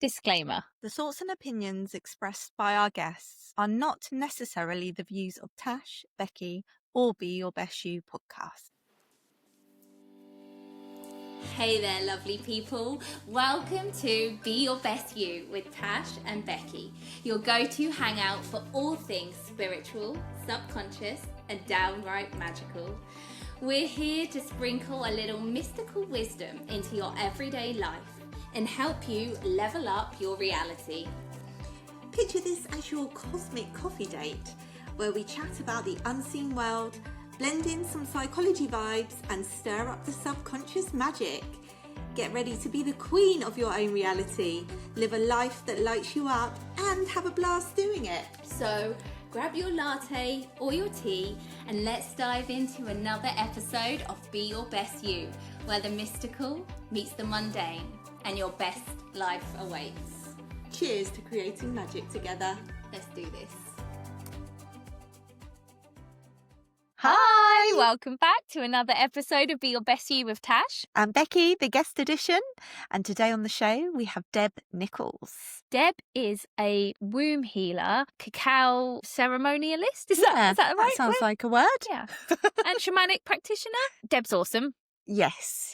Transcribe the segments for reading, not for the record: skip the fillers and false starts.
Disclaimer. The thoughts and opinions expressed by our guests are not necessarily the views of Tash, Becky, or Be Your Best You podcast. Hey there, lovely people. Welcome to Be Your Best You with Tash and Becky, your go-to hangout for all things spiritual, subconscious, and downright magical. We're here to sprinkle a little mystical wisdom into your everyday life and help you level up your reality. Picture this as your cosmic coffee date, where we chat about the unseen world, blend in some psychology vibes, and stir up the subconscious magic. Get ready to be the queen of your own reality, live a life that lights you up, and have a blast doing it. So grab your latte or your tea and let's dive into another episode of Be Your Best You, where the mystical meets the mundane and your best life awaits. Cheers to creating magic together. Let's do this. Hi, welcome back to another episode of Be Your Best You with Tash. I'm Becky, the guest edition, and today on the show we have Deb Nicholls. Deb is a womb healer, cacao ceremonialist. Is that right? That sounds like a word. Yeah. And shamanic practitioner. Deb's awesome. Yes.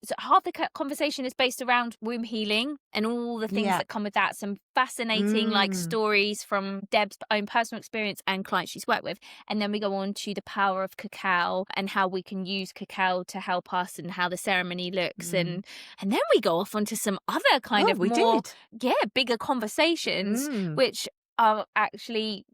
So half the conversation is based around womb healing and all the things that come with that. Some fascinating stories from Deb's own personal experience and clients she's worked with. And then we go on to the power of cacao and how we can use cacao to help us and how the ceremony looks. And then we go off onto some other kind of bigger conversations, which are actually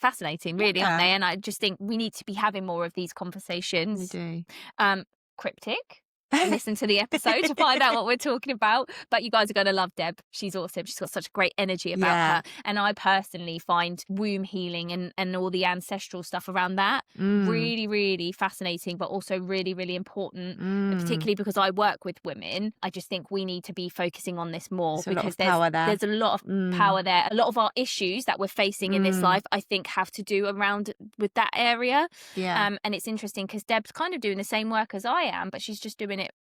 fascinating, really, aren't they? And I just think we need to be having more of these conversations. We do. Cryptic. Listen to the episode to find out what we're talking about. But you guys are going to love Deb. She's awesome. She's got such great energy about her. And I personally find womb healing and all the ancestral stuff around that really, really fascinating, but also really, really important. And particularly because I work with women, I just think we need to be focusing on this more because there's a lot of power there. A lot of our issues that we're facing in this life, I think, have to do around with that area. Yeah. And it's interesting because Deb's kind of doing the same work as I am, but she's just doing it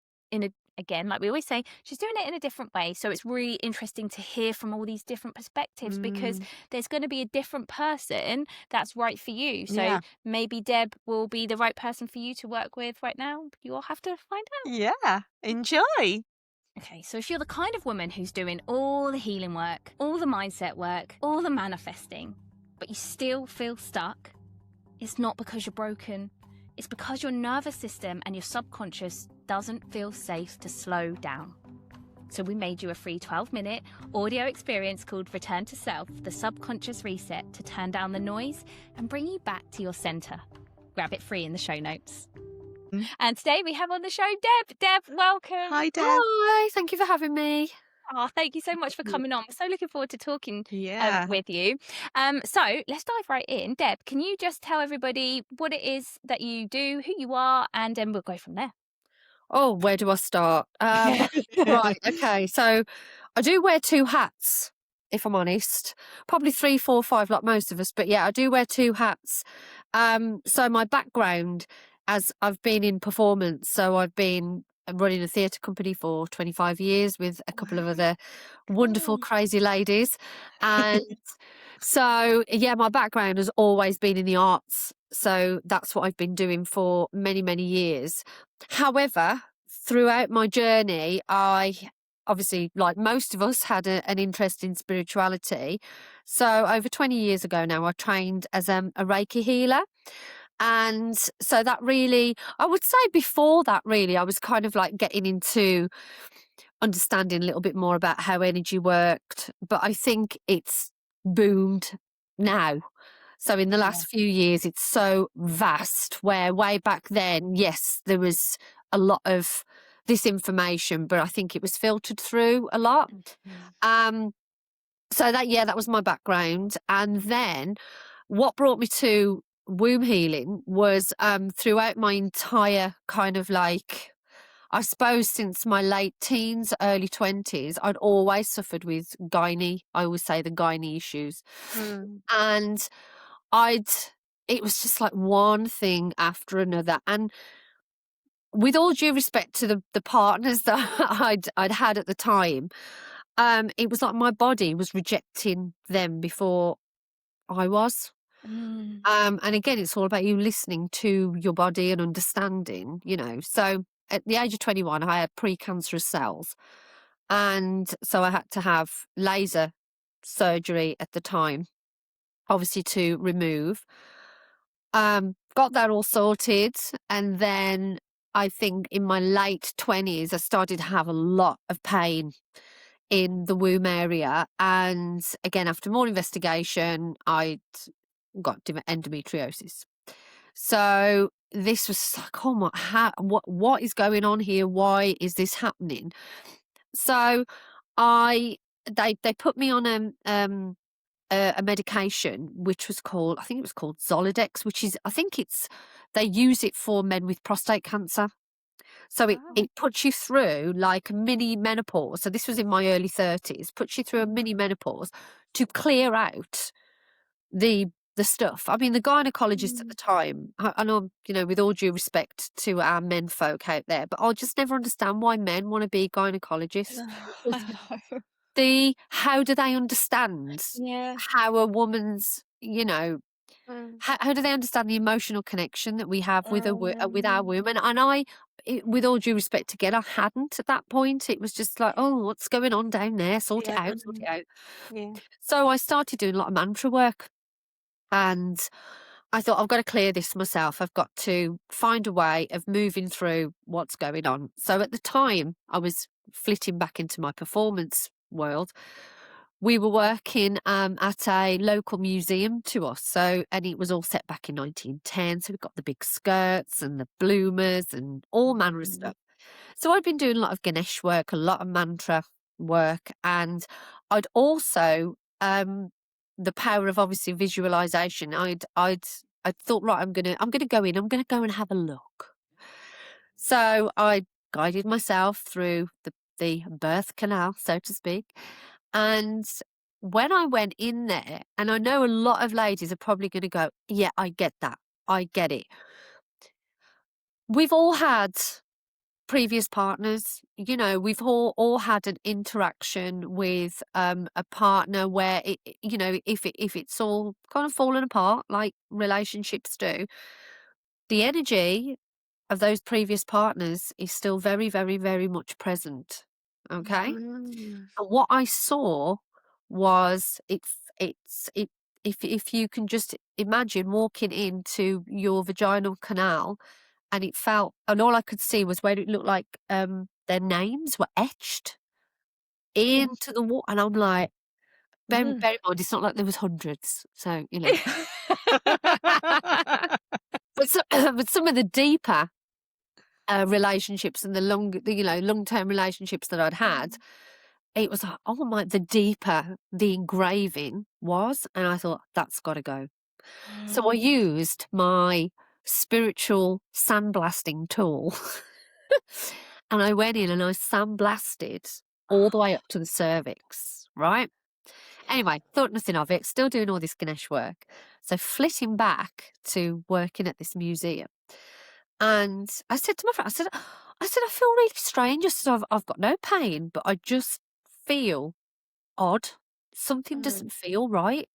again, like we always say, she's doing it in a different way. So it's really interesting to hear from all these different perspectives because there's going to be a different person that's right for you. So maybe Deb will be the right person for you to work with right now. You all have to find out. Yeah, enjoy. Okay, so if you're the kind of woman who's doing all the healing work, all the mindset work, all the manifesting, but you still feel stuck, it's not because you're broken. It's because your nervous system and your subconscious doesn't feel safe to slow down. So we made you a free 12-minute audio experience called Return to Self, the Subconscious Reset, to turn down the noise and bring you back to your center. Grab it free in the show notes. And today we have on the show Deb. Deb, welcome. Hi, Deb. Hi, thank you for having me. Oh, thank you so much for coming on. We're so looking forward to talking with you. So let's dive right in. Deb, can you just tell everybody what it is that you do, who you are, and then we'll go from there. Oh, where do I start? Right, okay. So I do wear two hats, if I'm honest. Probably 3, 4, 5 like most of us. But yeah, I do wear two hats. So my background, as I've been in performance, so I've been running a theatre company for 25 years with a couple of other wonderful, crazy ladies. And so, my background has always been in the arts. So that's what I've been doing for many, many years. However, throughout my journey, I obviously, like most of us, had an interest in spirituality. So over 20 years ago now, I trained as a Reiki healer. And so that really, I would say before that, really, I was kind of like getting into understanding a little bit more about how energy worked. But I think it's boomed now. So in the last few years, it's so vast, where way back then, yes, there was a lot of this information, but I think it was filtered through a lot. So that was my background. And then what brought me to womb healing was throughout my entire kind of like, I suppose since my late teens, early 20s, I'd always suffered with I always say the gynae issues. And it was just like one thing after another. And with all due respect to the partners that I'd had at the time, It was like my body was rejecting them before I was. And again, it's all about you listening to your body and understanding, So at the age of 21, I had precancerous cells. And so I had to have laser surgery at the time, obviously to remove. Got that all sorted. And then I think in my late 20s, I started to have a lot of pain in the womb area. And again, after more investigation, I'd got endometriosis. So this was like, oh my, what is going on here? Why is this happening? So they put me on a medication which was called, I think it was called Zoladex, which is, they use it for men with prostate cancer. So it puts you through like a mini menopause. So this was in my early 30s, puts you through a mini menopause to clear out the stuff. I mean, the gynecologist at the time, I know, with all due respect to our men folk out there, but I'll just never understand why men want to be gynecologists. How do they understand how a woman's, how do they understand the emotional connection that we have with with our women? And with all due respect, again, I hadn't at that point. It was just like, oh, what's going on down there? Sort it out, sort it out. Yeah. So I started doing a lot of mantra work. And I thought, I've got to clear this myself. I've got to find a way of moving through what's going on. So at the time, I was flitting back into my performance world. We were working at a local museum to us. And it was all set back in 1910. So we've got the big skirts and the bloomers and all manner of stuff. So I'd been doing a lot of Ganesh work, a lot of mantra work. And I'd also, the power of obviously visualization. I thought, right, I'm gonna go in. I'm gonna go and have a look. So I guided myself through the birth canal, so to speak. And when I went in there, and I know a lot of ladies are probably going to go, yeah, I get that. I get it. We've all had previous partners, we've all had an interaction with a partner where if it's all kind of fallen apart like relationships do, the energy of those previous partners is still very, very, very much present. Okay. And what I saw was if you can just imagine walking into your vaginal canal, and it felt, and all I could see was where it looked like their names were etched into the wall, and I'm like, bear in mind, it's not like there was hundreds, so but some of the deeper relationships and the long-term relationships that I'd had, it was like, oh my, the deeper the engraving was, and I thought, that's got to go. So I used my spiritual sandblasting tool and I went in and I sandblasted all the way up to the cervix, right? Anyway, thought nothing of it, still doing all this Ganesh work. So flitting back to working at this museum. And I said to my friend, I said, I feel really strange. I said, I've got no pain, but I just feel odd. Something doesn't feel right.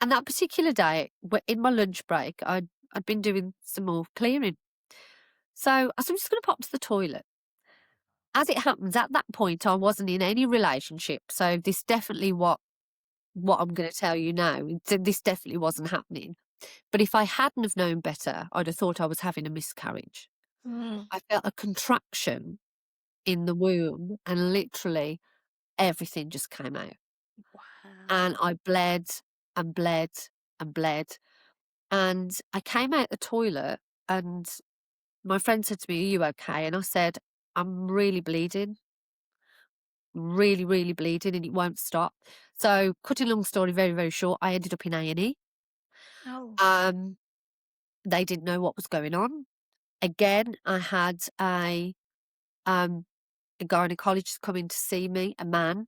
And that particular day, in my lunch break, I'd been doing some more clearing. So I said, I'm just going to pop to the toilet. As it happens, at that point, I wasn't in any relationship. So this definitely what I'm going to tell you now, this definitely wasn't happening. But if I hadn't have known better, I'd have thought I was having a miscarriage. I felt a contraction in the womb and literally everything just came out. And I bled and bled and bled. And I came out the toilet and my friend said to me, are you okay? And I said, I'm really bleeding. Really, really bleeding and it won't stop. So cutting a long story very, very short, I ended up in A&E. They didn't know what was going on. Again, I had a gynecologist come in to see me, a man,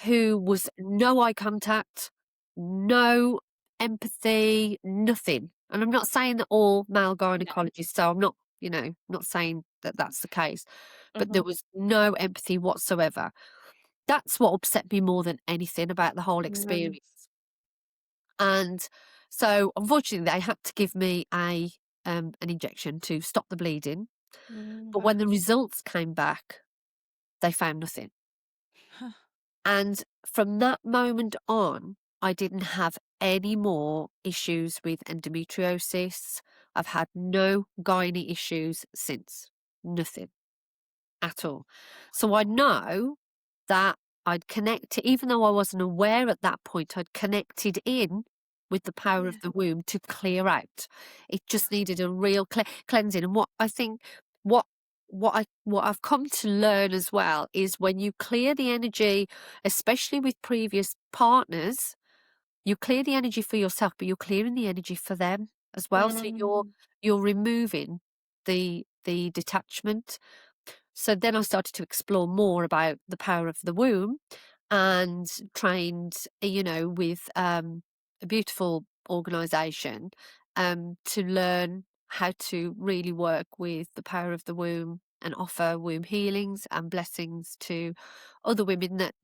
who was no eye contact, no empathy, nothing. And I'm not saying that all male gynecologists, so I'm not, not saying that that's the case, but there was no empathy whatsoever. that's what upset me more than anything about the whole Mm. experience. And so unfortunately they had to give me an injection to stop the bleeding. But when the results came back, they found nothing. Huh. And from that moment on, I didn't have any more issues with endometriosis. I've had no gynae issues since. Nothing at all. So I know that I'd connected, even though I wasn't aware at that point, I'd connected in with the power of Yeah. the womb to clear out. It just needed a real cleansing. And what I think, what I've come to learn as well is when you clear the energy, especially with previous partners, you clear the energy for yourself, but you're clearing the energy for them as well. So you're removing the detachment. So then I started to explore more about the power of the womb and trained, with a beautiful organisation to learn how to really work with the power of the womb and offer womb healings and blessings to other women that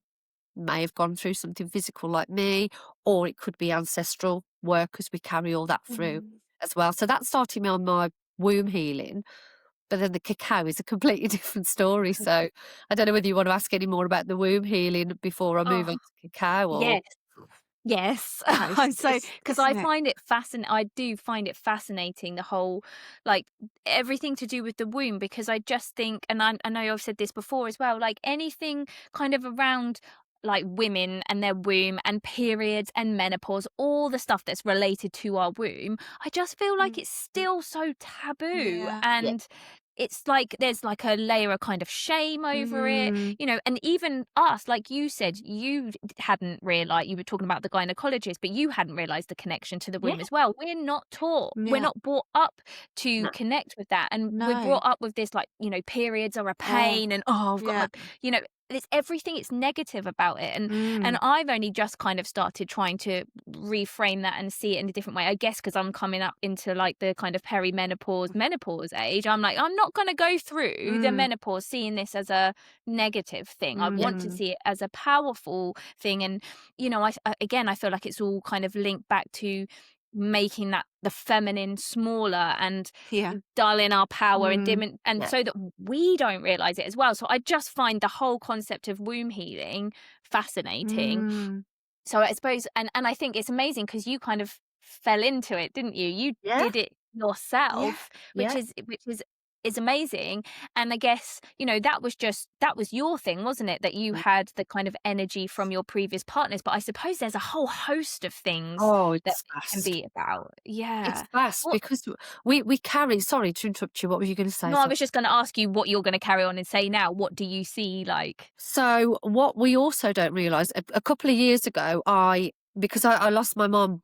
may have gone through something physical like me, or it could be ancestral work as we carry all that through as well. So that started me on my womb healing. But then the cacao is a completely different story. So I don't know whether you want to ask any more about the womb healing before I move Oh, on to cacao or. yes. Yes. No, So, because I isn't it? find it fascinating, I do find it fascinating, the whole, like, everything to do with the womb, because I just think, and I know I've said this before as well, like anything kind of around like women and their womb and periods and menopause, all the stuff that's related to our womb, I just feel like it's still so taboo. Yeah. Yeah. And it's like there's like a layer of kind of shame over it, Mm. and even us, like you said, you hadn't realized, you were talking about the gynecologist, but you hadn't realized the connection to the Yeah. womb as well. We're not taught, we're Yeah. not brought up to No. connect with that. And we're No. brought up with this, like, periods are a pain, and I've got Yeah. it's everything, it's negative about it. And Mm. I've only just kind of started trying to reframe that and see it in a different way, I guess, because I'm coming up into like the kind of menopause age. I'm like, I'm not going to go through the menopause seeing this as a negative thing. I want to see it as a powerful thing. And again, I feel like it's all kind of linked back to making that the feminine smaller and Yeah. dulling our power and dimming, and Yeah. so that we don't realize it as well. So I just find the whole concept of womb healing fascinating. Mm. So I suppose, and I think it's amazing because you kind of fell into it, didn't you? You Yeah. did it yourself, which Yeah. is amazing. And I guess, that was your thing, wasn't it? That you had the kind of energy from your previous partners. But I suppose there's a whole host of things Oh, that it's can vast. be about. Yeah. It's vast What, because we carry. Sorry to interrupt you. What were you going to say? no, I was just going to ask you what you're going to carry on and say now. What do you see like? So what we also don't realise, a couple of years ago, because I lost my mum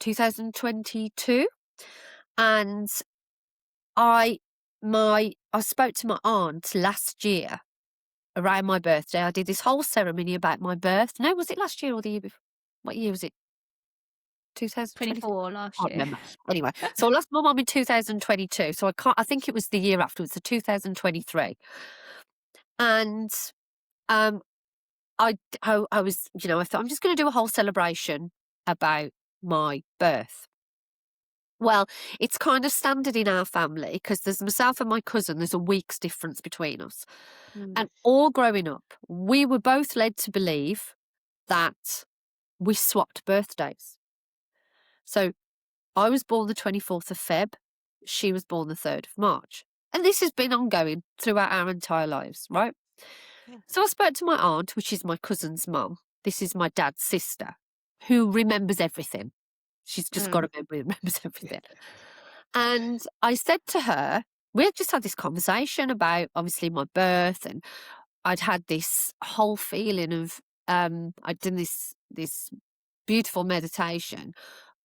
2022, and I spoke to my aunt last year around my birthday. I did this whole ceremony about my birth. No, was it last year or the year before? What year was it? 2024? 24 last Can't year. remember. Anyway, so I lost my mum in 2022. So I think it was the year afterwards, so 2023. And I was, I thought I'm just going to do a whole celebration about my birth. Well, it's kind of standard in our family because there's myself and my cousin, there's a week's difference between us. And all growing up, we were both led to believe that we swapped birthdays. So I was born the 24th of Feb, she was born the 3rd of March. And this has been ongoing throughout our entire lives, right? Yeah. So I spoke to my aunt, which is my cousin's mum. This is my dad's sister, who remembers everything. She's just got a memory that remembers everything. And I said to her, we had just had this conversation about obviously my birth, and I'd had this whole feeling of I'd done this beautiful meditation,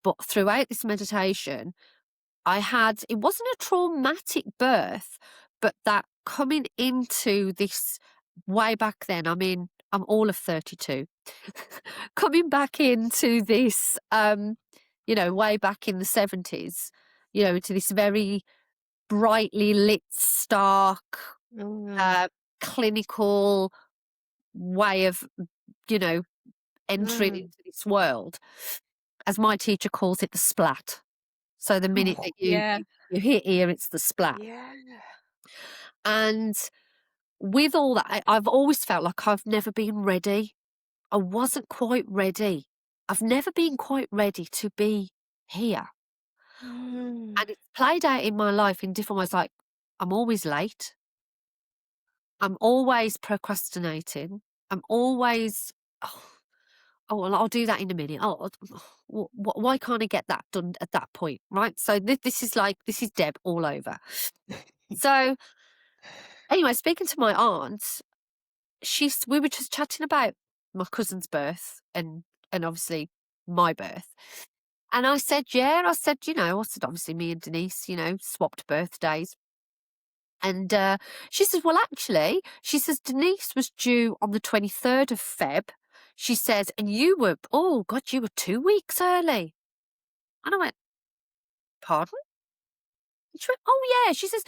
but throughout this meditation, it wasn't a traumatic birth, but that coming into this way back then, I mean, I'm all of 32, coming back into this, way back in the 70s, into this very brightly lit, stark, clinical, way of, entering into this world. As my teacher calls it, the splat. So the minute that you hit here, it's the splat. Yeah. And with all that, I've always felt like I've never been ready. I wasn't quite ready. I've never been quite ready to be here. And it's played out in my life in different ways. Like, I'm always late. I'm always procrastinating. I'm always, well, I'll do that in a minute. Why can't I get that done at that point? Right. So this is Deb all over. So anyway, speaking to my aunt, we were just chatting about my cousin's birth and obviously my birth. And I said, obviously me and Denise, swapped birthdays. And she says, well, actually, she says, Denise was due on the 23rd of Feb. She says, and you were 2 weeks early. And I went, pardon? And she went, oh, yeah. She says,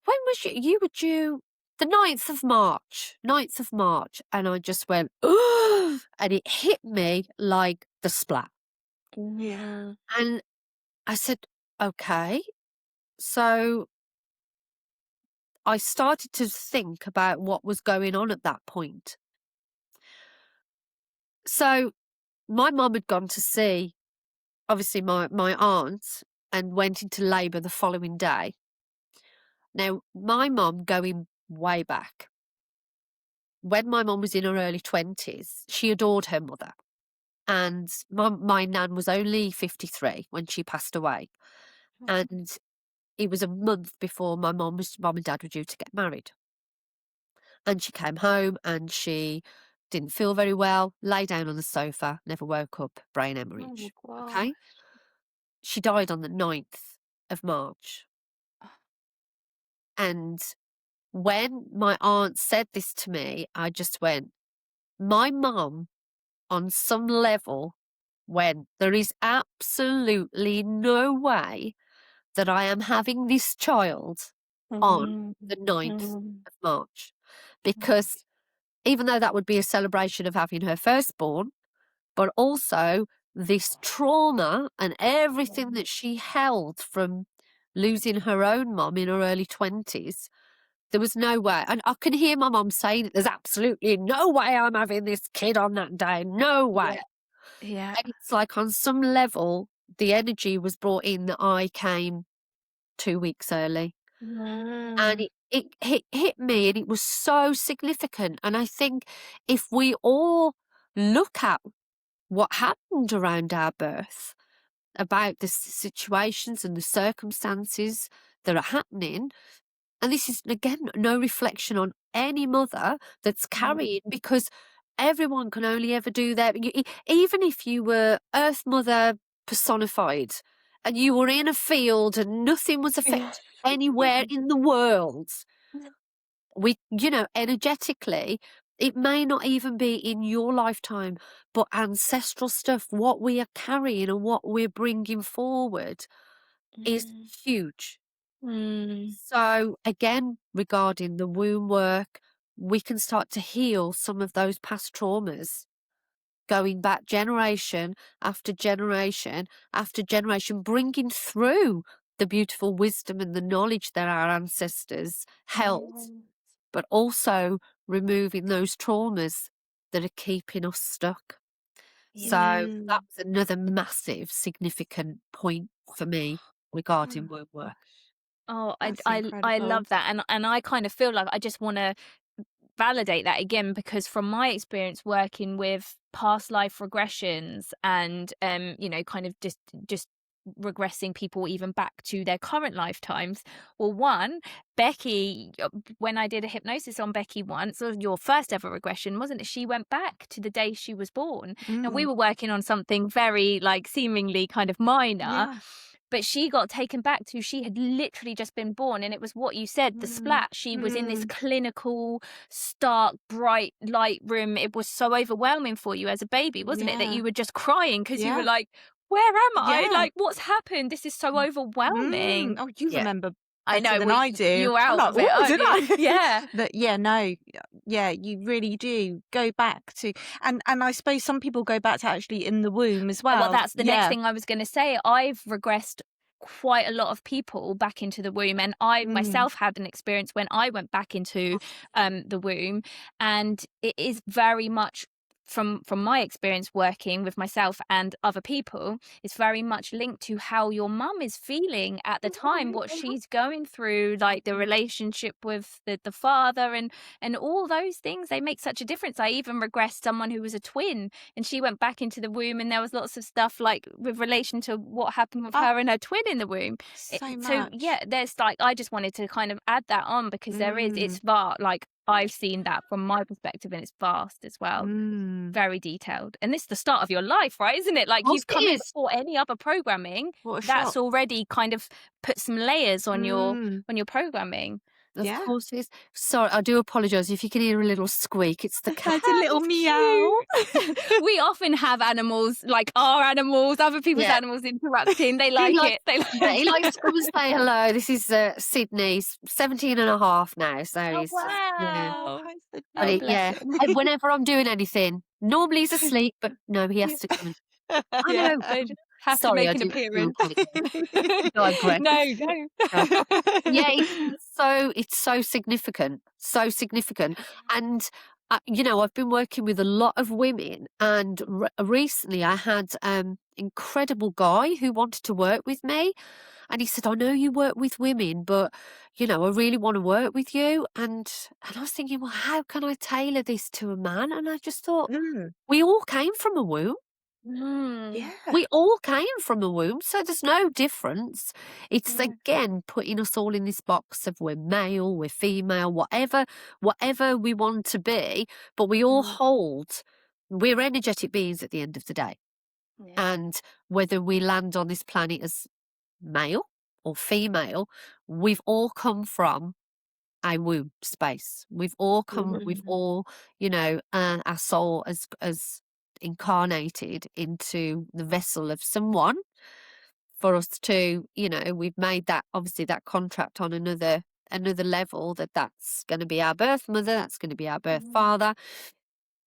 when was you were due the 9th of March. And I just went, oh, and it hit me like the splat. Yeah. And I said, okay. So I started to think about what was going on at that point. So my mum had gone to see, obviously, my aunt and went into labour the following day. Now, my mum, going way back, when my mum was in her early 20s, she adored her mother. And my nan was only 53 when she passed away. And it was a month before my mum and dad were due to get married. And she came home and she didn't feel very well, lay down on the sofa, never woke up, brain hemorrhage. Okay. She died on the 9th of March. And when my aunt said this to me, I just went, my mum, on some level, went, there is absolutely no way that I am having this child on the 9th of March. Because even though that would be a celebration of having her firstborn, but also this trauma and everything that she held from losing her own mum in her early 20s, there was no way. And I can hear my mum saying it, there's absolutely no way I'm having this kid on that day. No way. Yeah. And it's like on some level, the energy was brought in that I came 2 weeks early. And it hit me, and it was so significant. And I think if we all look at what happened around our birth, about the situations and the circumstances that are happening, and this is, again, no reflection on any mother that's carrying, because everyone can only ever do their, even if you were Earth Mother personified and you were in a field and nothing was affected anywhere in the world, energetically, it may not even be in your lifetime, but ancestral stuff, what we are carrying and what we're bringing forward is huge. So again, regarding the womb work, we can start to heal some of those past traumas, going back generation after generation after generation, bringing through the beautiful wisdom and the knowledge that our ancestors held, but also removing those traumas that are keeping us stuck. So that's another massive, significant point for me regarding womb work. Oh, That's I incredible. love that, and I kind of feel like I just want to validate that again, because from my experience working with past life regressions and kind of just regressing people even back to their current lifetimes. Well, one, Becky, when I did a hypnosis on Becky once, or your first ever regression, wasn't it? She went back to the day she was born. Now, we were working on something very seemingly kind of minor. But she got taken back to, she had literally just been born, and it was what you said, the splat. She was in this clinical, stark, bright light room. It was so overwhelming for you as a baby, wasn't it? That you were just crying because you were like, where am I? Like, what's happened? This is so overwhelming. Oh, you remember I know, than well, I do. you were I'm out like, of it, "Oh, aren't did you?" I?" Yeah. But yeah, no, yeah, you really do go back to, and I suppose some people go back to actually in the womb as Well, well. that's the next Yeah. thing I was going to say. I've regressed quite a lot of people back into the womb, and I myself had an experience when I went back into the womb, and it is very much from my experience working with myself and other people, it's very much linked to how your mum is feeling at the time, what she's going through, like the relationship with the father, and all those things, they make such a difference. I even regressed someone who was a twin, and she went back into the womb, and there was lots of stuff like with relation to what happened with her and her twin in the womb. So So much. yeah, there's like, I just wanted to kind of add that on because there is, it's vast. Like I've seen that from my perspective, and it's vast as well. Very detailed. And this is the start of your life, right? Isn't it? Like course you've it come in is. before any other programming. What a That's shock. already kind of put some layers on your programming. Of Yeah. course it is. Sorry, I do apologise if you can hear a little squeak. It's the cat. Had a little meow. We often have animals, like our animals, other people's Yeah. animals interrupting. They like it. They Yeah, he likes to come and say hello. This is Sydney. He's 17 and a half now, so Oh, he's yeah. wow. But Oh, bless yeah, him. and whenever I'm doing anything, normally he's asleep, but no, he has to come and I Yeah. know. They just have to Sorry, make I an do appearance. apologise. Digress. No, no. Yeah, it's so significant, and I've been working with a lot of women, and recently I had incredible guy who wanted to work with me, and he said, "I know you work with women, but I really want to work with you." And I was thinking, well, how can I tailor this to a man? And I just thought, we all came from a womb. Yeah. We all came from a womb, so there's no difference. It's again putting us all in this box of we're male, we're female, whatever we want to be, but we all we're energetic beings at the end of the day. Yeah. And whether we land on this planet as male or female, we've all come from a womb space. We've all our soul as incarnated into the vessel of someone for us to, we've made that, obviously, that contract on another level, that's going to be our birth mother, that's going to be our birth father,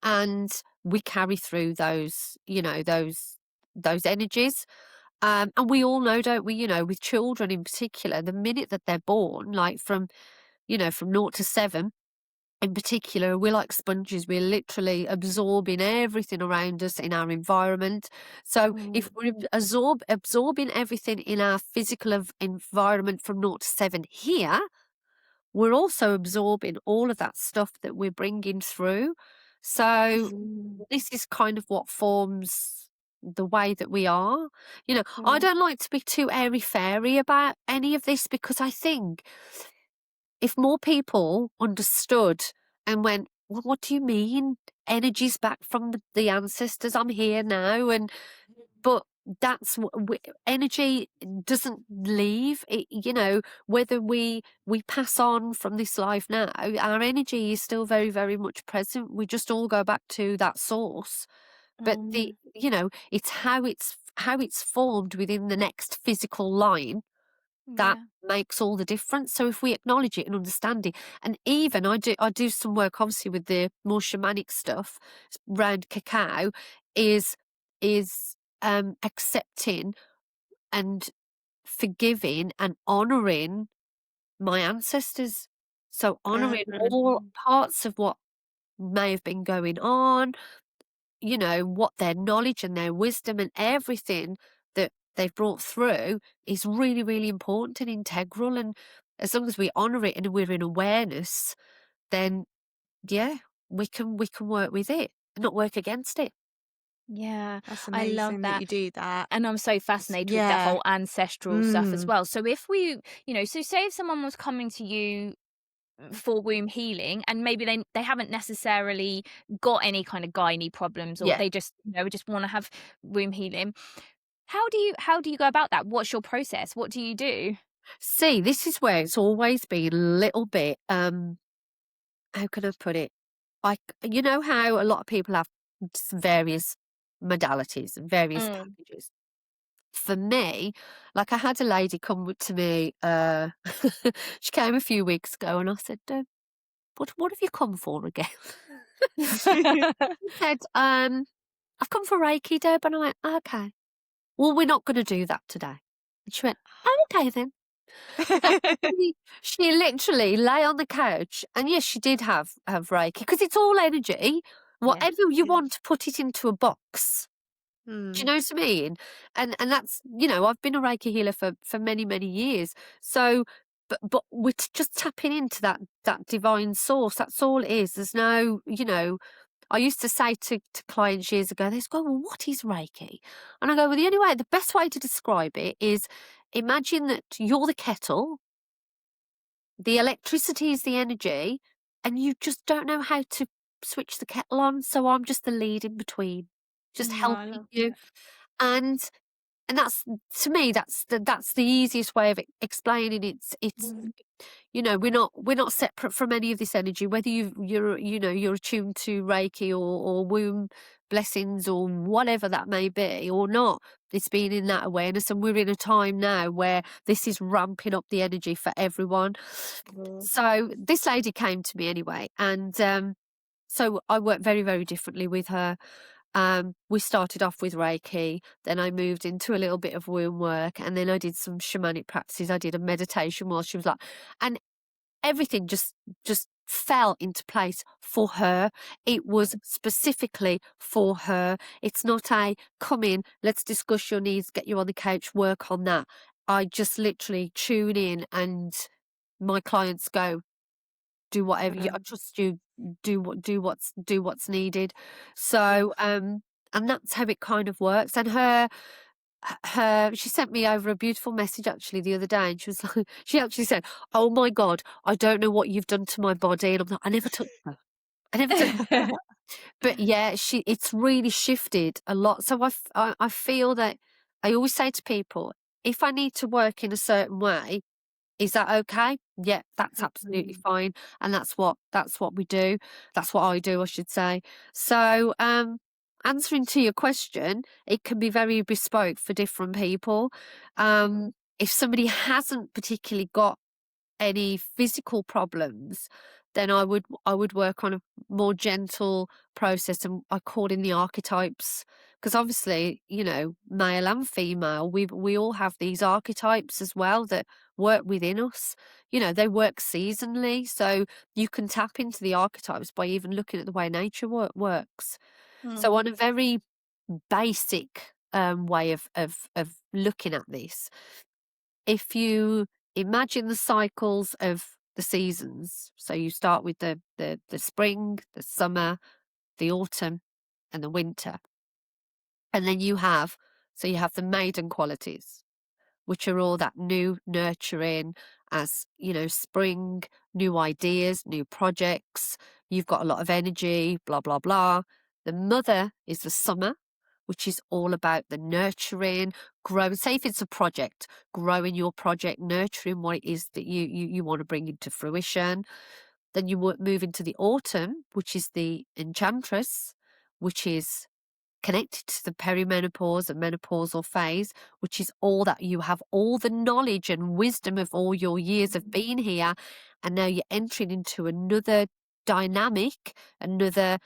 and we carry through those, those energies. And we all know, don't we, with children in particular, the minute that they're born, like from 0 to 7, in particular, we're like sponges. We're literally absorbing everything around us in our environment. So if we're absorbing everything in our physical environment from 0 to 7 here, we're also absorbing all of that stuff that we're bringing through. So this is kind of what forms the way that we are. I don't like to be too airy-fairy about any of this, because I think if more people understood and went, well, what do you mean? Energy's back from the ancestors. I'm here now. But that's what energy doesn't leave. Whether we pass on from this life now, our energy is still very, very much present. We just all go back to that source. But it's how it's formed within the next physical line that makes all the difference. So if we acknowledge it and understand it, and even I do some work obviously with the more shamanic stuff around cacao, is accepting and forgiving and honouring my ancestors. So honouring all parts of what may have been going on, what their knowledge and their wisdom and everything that they've brought through is really, really important and integral. And as long as we honour it and we're in awareness, then yeah, we can work with it, not work against it. Yeah, That's I amazing love that. you do that. And I'm so fascinated with the whole ancestral stuff as well. So if we, so say if someone was coming to you for womb healing, and maybe they haven't necessarily got any kind of gynae problems, or they just just want to have womb healing, how do you go about that? What's your process? What do you do? See, this is where it's always been a little bit how can I put it, like, how a lot of people have various modalities and various packages. for me, like I had a lady come to me, she came a few weeks ago and I said, what have you come for again? She said, I've come for Reiki, Deb. And I went, okay, well, we're not going to do that today. And she went, oh, okay then. She literally lay on the couch, and yes, she did have Reiki because it's all energy. Whatever you want to put it into a box. Do you know what I mean? And that's, I've been a Reiki healer for many, many years. So, but we're just tapping into that divine source. That's all it is. There's no, I used to say to clients years ago, they go, well, what is Reiki? And I go, well, the best way to describe it is imagine that you're the kettle, the electricity is the energy, and you just don't know how to switch the kettle on. So I'm just the lead in between, just helping you. And that's, to me, that's the easiest way of explaining it. It's we're not separate from any of this energy, whether you're attuned to Reiki or womb blessings or whatever that may be or not. It's been in that awareness, and we're in a time now where this is ramping up the energy for everyone. So this lady came to me anyway, and so I work very, very differently with her. We started off with Reiki, then I moved into a little bit of womb work, and then I did some shamanic practices. I did a meditation while she was like, and everything just fell into place for her. It was specifically for her. It's not a come in, let's discuss your needs, get you on the couch, work on that. I just literally tune in, and my clients go, do whatever I trust you, do what's needed. So and that's how it kind of works. And she sent me over a beautiful message actually the other day, and she was like, she actually said, oh my God, I don't know what you've done to my body. And I'm like, I never touched her. But yeah, it's really shifted a lot. So I feel that I always say to people, if I need to work in a certain way, is that okay? Yeah, that's absolutely fine. And that's what we do. That's what I do, I should say. So, answering to your question, it can be very bespoke for different people. If somebody hasn't particularly got any physical problems, then I would work on a more gentle process, and I call in the archetypes, because obviously, male and female, we all have these archetypes as well that work within us. They work seasonally, so you can tap into the archetypes by even looking at the way nature works. So on a very basic way of looking at this, if you imagine the cycles of the seasons, so you start with the spring, the summer, the autumn, and the winter, and then you have the maiden qualities, which are all that new nurturing, as spring, new ideas, new projects, you've got a lot of energy, blah blah blah. The mother is the summer, which is all about the nurturing, growing. Say if it's a project, growing your project, nurturing what it is that you want to bring into fruition. Then you move into the autumn, which is the enchantress, which is connected to the perimenopause and menopausal phase, which is all that you have all the knowledge and wisdom of all your years of being here. And now you're entering into another dynamic, another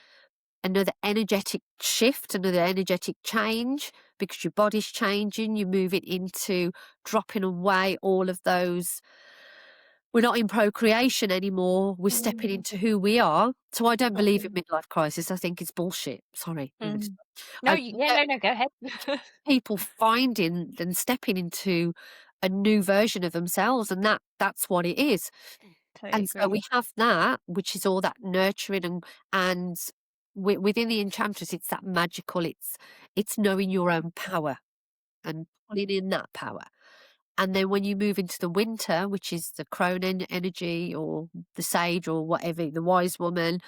energetic shift, another energetic change, because your body's changing. You're moving into dropping away all of those. We're not in procreation anymore. We're stepping into who we are. So I don't believe in midlife crisis. I think it's bullshit. Sorry. No, No, go ahead. people finding and stepping into a new version of themselves, and that's what it is. And so we have that, which is all that nurturing, and within the enchantress, it's that magical. It's knowing your own power and pulling in that power. And then when you move into the winter, which is the crone energy, or the sage, or whatever, the wise woman,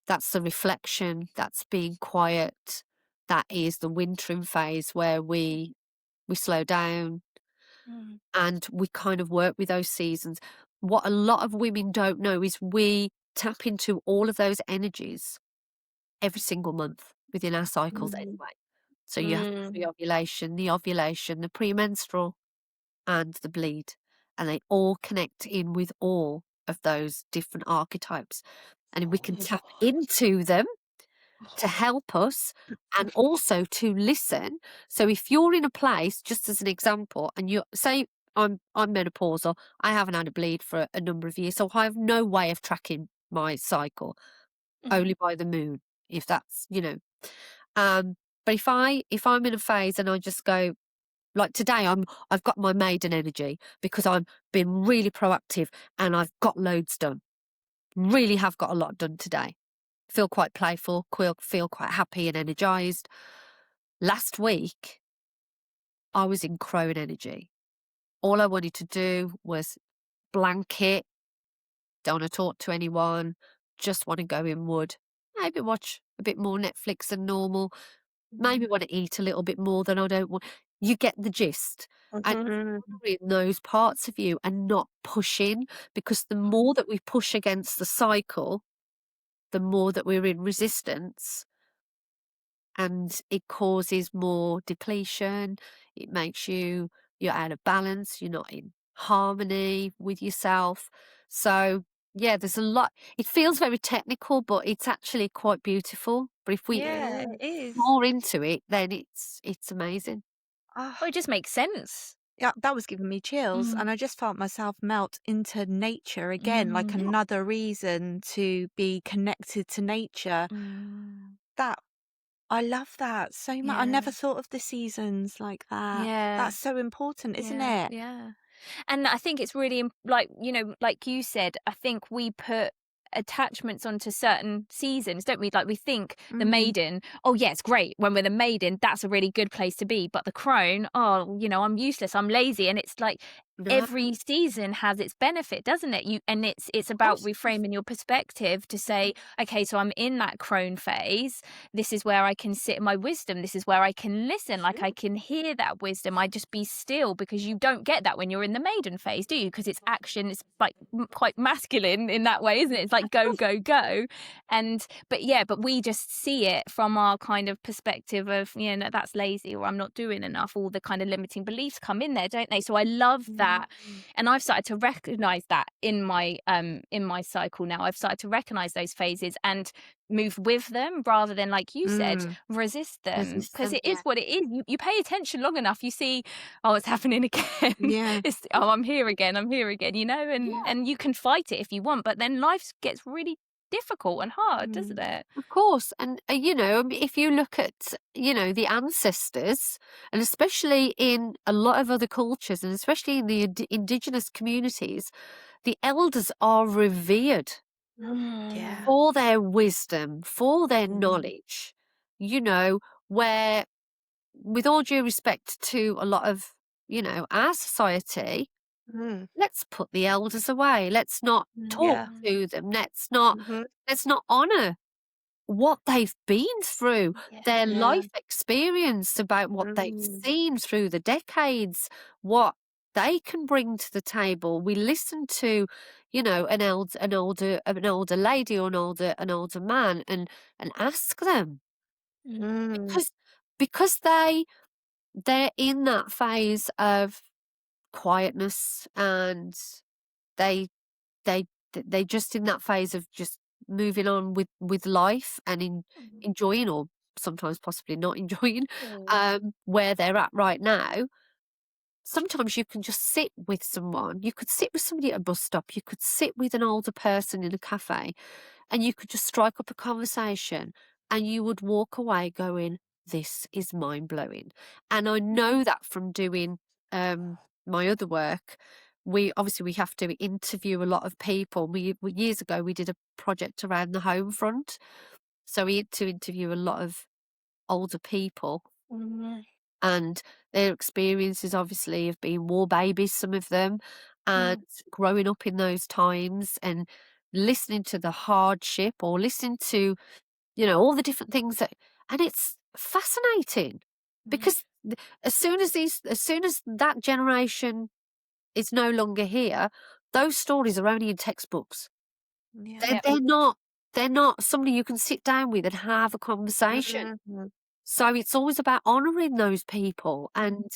that's the reflection, that's being quiet. That is the wintering phase where we slow down, and we kind of work with those seasons. What a lot of women don't know is we tap into all of those energies every single month within our cycles anyway. So you have the pre-ovulation, the ovulation, the premenstrual, and the bleed, and they all connect in with all of those different archetypes, and we can tap into them to help us and also to listen. So if you're in a place, just as an example, and you say I'm menopausal, I haven't had a bleed for a number of years, so I have no way of tracking my cycle, only by the moon, if that's, but if I'm in a phase and I just go, like today, I've got my maiden energy because I've been really proactive and I've got loads done. Really have got a lot done today. Feel quite playful, feel quite happy and energized. Last week, I was in crone energy. All I wanted to do was blanket, don't want to talk to anyone, just want to go inward, maybe watch a bit more Netflix than normal, maybe want to eat a little bit more than I don't want. You get the gist. And in those parts of you and not pushing, because the more that we push against the cycle, the more that we're in resistance, and it causes more depletion. It makes you're out of balance. You're not in harmony with yourself. So yeah, there's a lot. It feels very technical, but it's actually quite beautiful. But if we Yeah, it is. more into it, then it's amazing. Ah, Well, it just makes sense. yeah, that was giving me chills, and I just felt myself melt into nature again, like another reason to be connected to nature. That I love that so much. I never Yeah. thought of the seasons like that. Yeah. That's so important, isn't Yeah, it? yeah. And I think it's really like, like you said, I think we put attachments onto certain seasons, don't we? Like we think the maiden, oh yeah, it's great when we're the maiden, that's a really good place to be. But the crone, oh, I'm useless, I'm lazy. And it's like No, every season has its benefit, doesn't it? And it's about course. reframing your perspective to say, okay, so I'm in that crone phase. This is where I can sit in my wisdom. This is where I can listen. Like I can hear that wisdom. I just be still, because you don't get that when you're in the maiden phase, do you? Because it's action. It's like quite masculine in that way, isn't it? It's like go, go, go. But we just see it from our kind of perspective of, that's lazy, or I'm not doing enough. All the kind of limiting beliefs come in there, don't they? So I love that. And I've started to recognize that in my cycle now. I've started to recognize those phases and move with them rather than, like you said, resist them, because it is what it is. You pay attention long enough, you see, oh, it's happening again. Yeah. I'm here again, and you can fight it if you want, but then life gets really difficult and hard, doesn't it? Of course. And, if you look at, the ancestors, and especially in a lot of other cultures, and especially in the indigenous communities, the elders are revered Yeah. for their wisdom, for their knowledge, where, with all due respect to a lot of, our society, let's put the elders away. Let's not talk to them. Let's not honour what they've been through, their life experience, about what they've seen through the decades, what they can bring to the table. We listen to, an older lady or an older man, and ask them, because they're in that phase of quietness, and they they they just in that phase of just moving on with life and enjoying, or sometimes possibly not enjoying, where they're at right now. Sometimes you can just sit with someone. You could sit with somebody at a bus stop. You could sit with an older person in a cafe, and you could just strike up a conversation, and you would walk away going, this is mind blowing. And I know that from doing my other work. We have to interview a lot of people. Years ago, we did a project around the home front. So we had to interview a lot of older people, and their experiences, obviously, of being war babies, some of them, and growing up in those times, and listening to the hardship, or listening to, all the different things and it's fascinating, because as soon as that generation is no longer here, those stories are only in textbooks. Yeah. They're not somebody you can sit down with and have a conversation. So it's always about honouring those people and,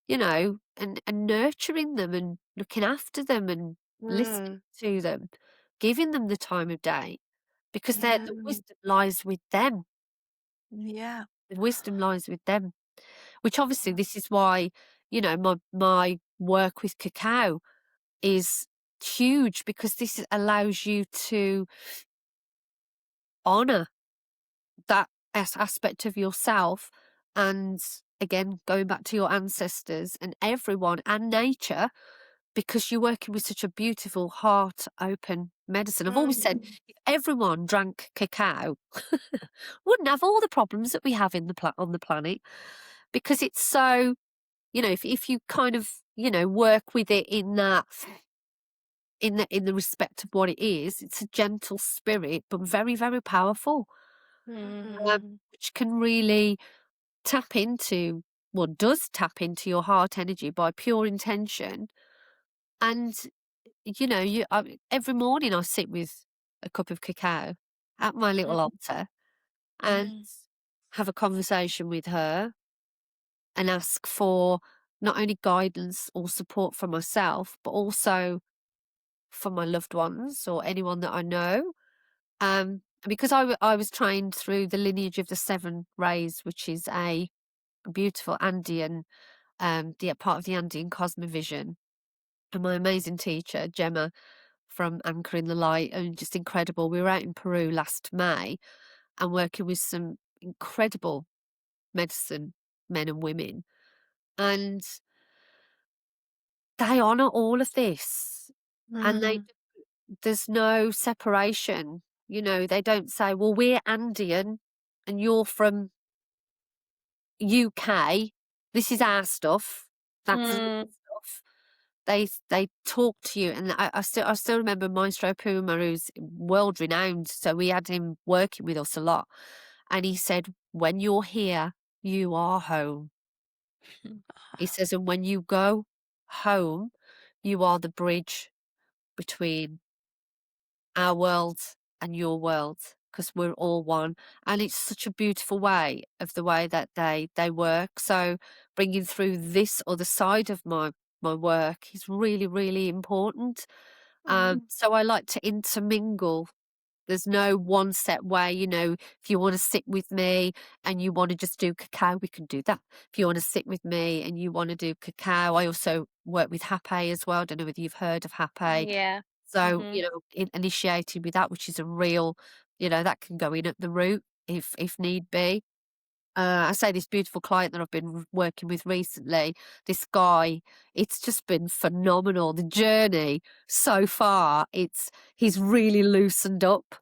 you know, and nurturing them and looking after them and listening Mm, to them, giving them the time of day because yeah, the wisdom lies with them. yeah. The wisdom lies with them, which obviously this is why, you know, my work with Cacao is huge because this allows you to honour that aspect of yourself. And again, going back to your ancestors and everyone and nature, because you're working with such a beautiful heart open medicine. I've always said Mm, if everyone drank cacao, wouldn't have all the problems that we have in on the planet, because it's so, you know, if you kind of, you know, work with it in that, in the respect of what it is, it's a gentle spirit but very, very powerful, mm, which can really tap into, well, does tap into your heart energy by pure intention. And you know, every morning I sit with a cup of cacao at my little mm, altar and mm, have a conversation with her and ask for not only guidance or support for myself, but also for my loved ones or anyone that I know. Because I was trained through the lineage of the Seven Rays, which is a beautiful Andean, part of the Andean cosmovision. And my amazing teacher, Gemma, from Anchor in the Light, and just incredible. We were out in Peru last May and working with some incredible medicine men and women, and they honour all of this, and mm, there's no separation. You know, they don't say, "Well, we're Andean and you're from UK. This is our stuff. That's their mm. stuff." They talk to you, and I still remember Maestro Puma, who's world renowned. So we had him working with us a lot, and he said, "When you're here, you are home." He says, "And when you go home, you are the bridge between our world and your world, because we're all one." And it's such a beautiful way of the way that they work. So bringing through this other side of my work is really, really important. So I like to intermingle. There's no one set way, you know, if you want to sit with me and you want to just do cacao, we can do that. If you want to sit with me and you want to do cacao, I also work with hape as well. I don't know whether you've heard of hape. Yeah. So, Mhm. you know, initiated with that, which is a real, you know, that can go in at the root if need be. I say this beautiful client that I've been working with recently, this guy, it's just been phenomenal. The journey so far, he's really loosened up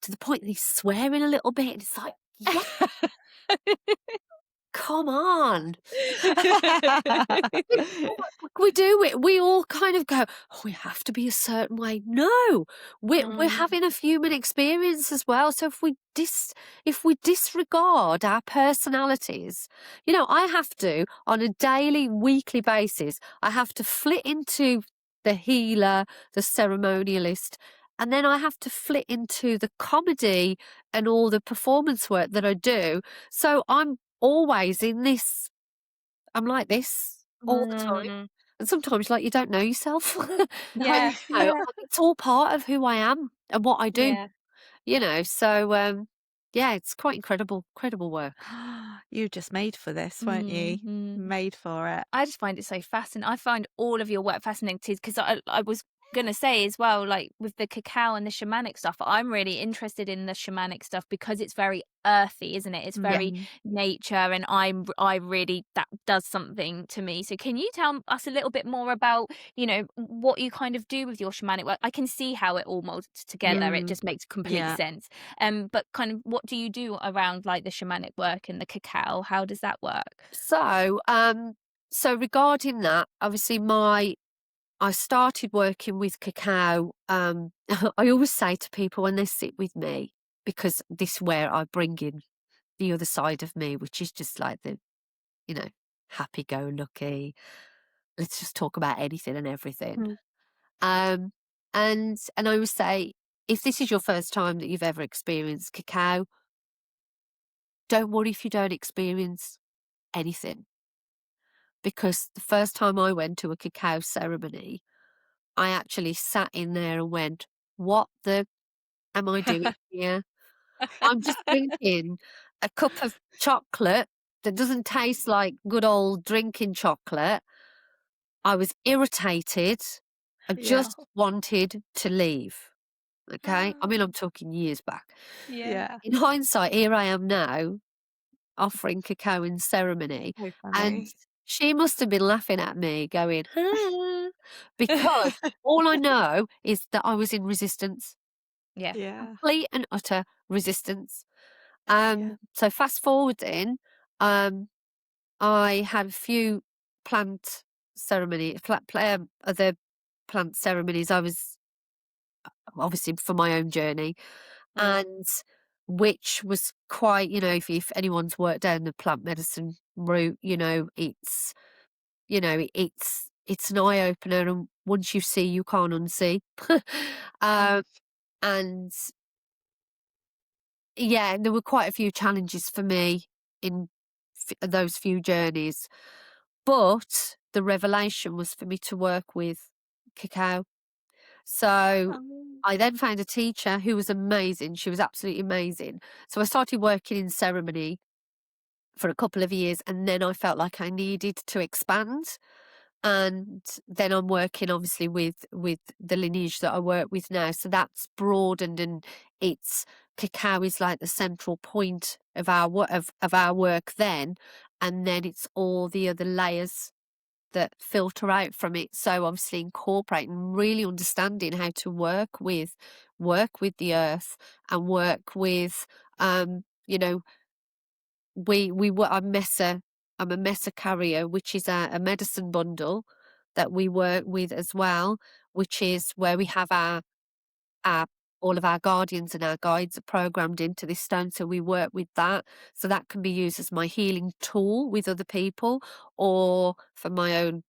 to the point that he's swearing a little bit. And it's like, yeah, come on. We do it. We all kind of go, "Oh, we have to be a certain way." No, we're Mm, having a human experience as well. So if we disregard our personalities, you know, I have to on a daily, weekly basis. I have to flit into the healer, the ceremonialist, and then I have to flit into the comedy and all the performance work that I do. So I'm always in this. I'm like this all the time. mm. And sometimes, like, you don't know yourself. And, Yeah. I, you know, yeah. it's all part of who I am and what I do, Yeah. you know? So, yeah, it's quite incredible work. You just made for this, weren't you? Mhm. Made for it. I just find it so fascinating. I find all of your work fascinating because I was going to say as well, like with the cacao and the shamanic stuff, I'm really interested in the shamanic stuff because it's very earthy, isn't it? It's very Mm. nature, and I really, that does something to me. So can you tell us a little bit more about, you know, what you kind of do with your shamanic work? I can see how it all molds together. It Mm. just makes complete Yeah. sense. But kind of what do you do around like the shamanic work and the cacao? How does that work? So regarding that, obviously I started working with cacao. I always say to people when they sit with me, because this is where I bring in the other side of me, which is just like the, you know, happy go lucky. Let's just talk about anything and everything. Mm. Um, and I would say, if this is your first time that you've ever experienced cacao, don't worry if you don't experience anything. Because the first time I went to a cacao ceremony, I actually sat in there and went, what the am I doing here? I'm just drinking a cup of chocolate that doesn't taste like good old drinking chocolate. I was irritated. I Yeah. just wanted to leave. Okay. I mean, I'm talking years back. Yeah. In hindsight, here I am now offering cacao in ceremony. So And funny. she must have been laughing at me, going, "Ah," because all I know is that I was in resistance, Yeah. Yeah. complete and utter resistance. Yeah. So fast forwarding, I had a few plant other plant ceremonies. I was obviously for my own journey, and which was quite, if anyone's worked down the plant medicine route, it's an eye opener, and once you see, you can't unsee. um, and yeah, there were quite a few challenges for me in those few journeys, but the revelation was for me to work with cacao. So Um, I then found a teacher who was amazing. She was absolutely amazing. So I started working in ceremony for a couple of years, and then I felt like I needed to expand. And then I'm working obviously with the lineage that I work with now. So that's broadened, and it's cacao is like the central point of of our work then, and then it's all the other layers that filter out from it. So obviously incorporating, really understanding how to work with the earth, and work with you know we were I'm a mesa carrier, which is a medicine bundle that we work with as well, which is where we have our all of our guardians and our guides are programmed into this stone. So we work with that. So that can be used as my healing tool with other people, or for my own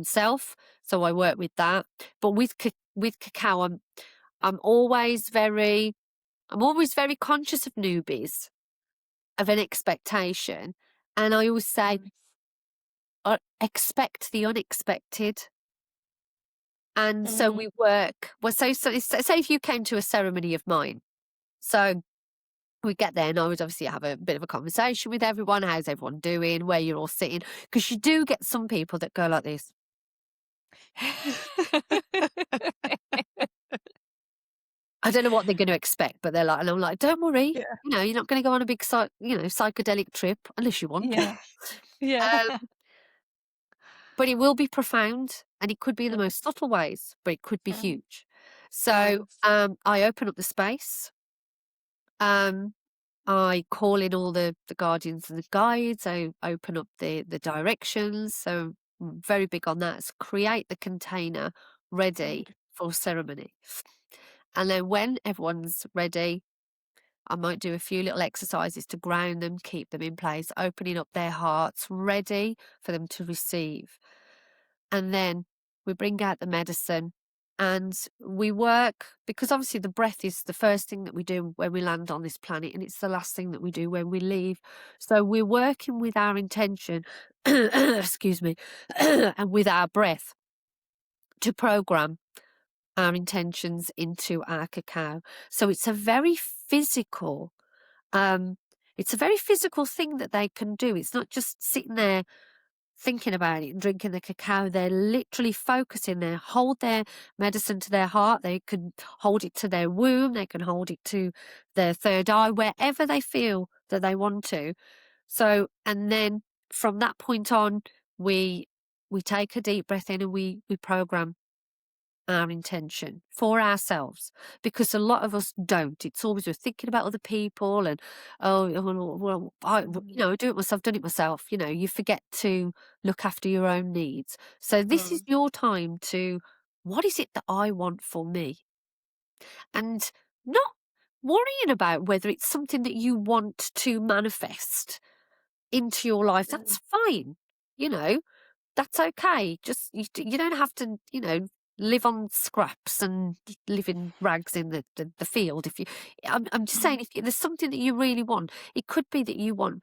self. So I work with that. But with cacao, I'm always very conscious of newbies, of an expectation. And I always say, expect the unexpected. And so we work. Well, say if you came to a ceremony of mine, so we get there, and I would obviously have a bit of a conversation with everyone. How's everyone doing? Where you're all sitting? Because you do get some people that go like this. I don't know what they're going to expect, but they're like, and I'm like, don't worry. Yeah. You're not going to go on a big, psychedelic trip unless you want to. Yeah. Yeah. But it will be profound, and it could be in the most subtle ways, but it could be huge. So Nice. I open up the space. I call in all the guardians and the guides. I open up the directions. So I'm very big on that. So create the container ready for ceremony. And then when everyone's ready, I might do a few little exercises to ground them, keep them in place, opening up their hearts, ready for them to receive. And then we bring out the medicine, and we work, because obviously the breath is the first thing that we do when we land on this planet, and it's the last thing that we do when we leave. So we're working with our intention, excuse me, and with our breath to program our intentions into our cacao. So it's a very physical thing that they can do. It's not just sitting there thinking about it and drinking the cacao. They're literally focusing. They hold their medicine to their heart. They can hold it to their womb. They can hold it to their third eye, wherever they feel that they want to. So, and then from that point on, we take a deep breath in, and we program our intention for ourselves, because a lot of us don't. It's always we're thinking about other people, and well, I do it myself, done it myself. You forget to look after your own needs. So this is your time to, what is it that I want for me, and not worrying about whether it's something that you want to manifest into your life. That's fine. That's okay. Just you don't have to. live on scraps and live in rags in the field. If you, I'm just saying, if there's something that you really want, it could be that you want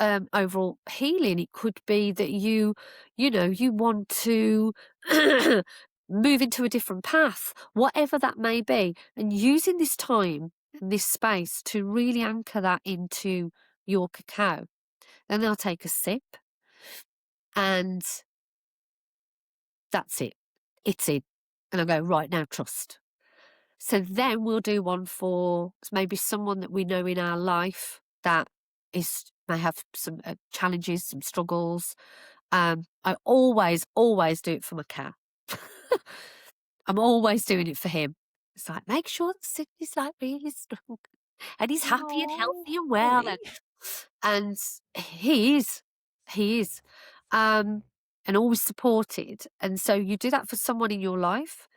overall healing. It could be that you know, you want to move into a different path, whatever that may be, and using this time and this space to really anchor that into your cacao. Then they'll take a sip, and that's it. It's in. And I'll go, right, now trust. So then we'll do one for maybe someone that we know in our life that may have some challenges, some struggles. I always do it for my cat. I'm always doing it for him. It's like, make sure that Sydney's like really strong and he's happy and healthy and well. And he is, and always supported. And so you do that for someone in your life.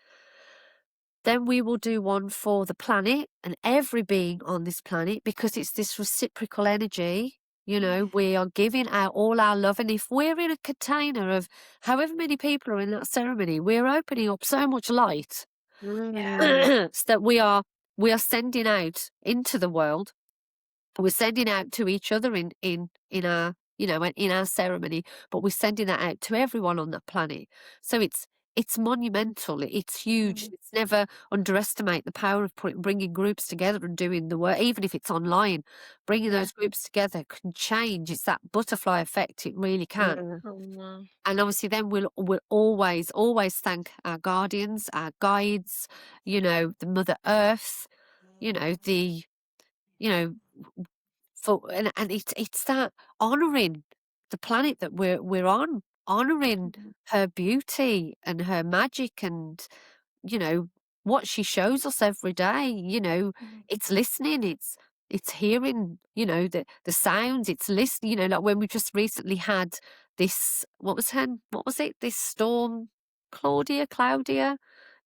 Then we will do one for the planet and every being on this planet, because it's this reciprocal energy. You know, we are giving out all our love. And if we're in a container of however many people are in that ceremony, we're opening up so much light so that we are sending out into the world. We're sending out to each other in our, you know, in our ceremony, but we're sending that out to everyone on that planet. So it's monumental. It's huge. It's never underestimate the power of bringing groups together and doing the work, even if it's online. Bringing those groups together can change. It's that butterfly effect. It really can. And obviously, then we'll always thank our guardians, our guides. You know, the Mother Earth. You know, and it's that honouring the planet that we're on, honouring her beauty and her magic, and you know what she shows us every day. You know, it's listening, it's hearing, you know, the sounds, it's listening. You know, like when we just recently had this, what was it? This storm, Claudia.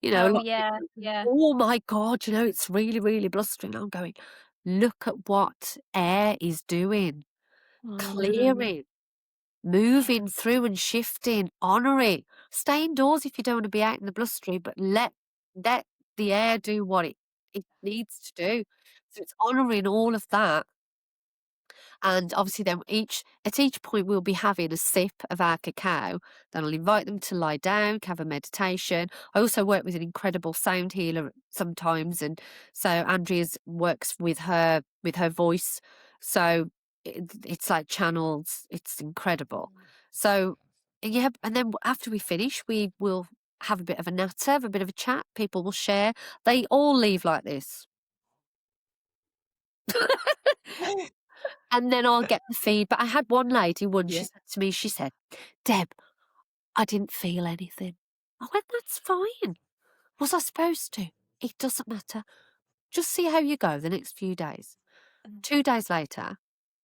You know, Oh, like, yeah. oh my God, you know, it's really, really blustering. I'm going, look at what air is doing, clearing, moving through and shifting, honour it. Stay indoors if you don't want to be out in the blustery, but let the air do what it needs to do. So it's honouring all of that. And obviously then at each point we'll be having a sip of our cacao. Then I'll invite them to lie down, have a meditation. I also work with an incredible sound healer sometimes, and so Andrea's works with her voice. So it's like channels. It's incredible. So yeah, and then after we finish, we will have a bit of a natter, have a bit of a chat. People will share. They all leave like this. And then I'll get the feedback. I had one lady once, she said to me, she said, Deb, I didn't feel anything. I went, that's fine. Was I supposed to? It doesn't matter. Just see how you go the next few days. 2 days later,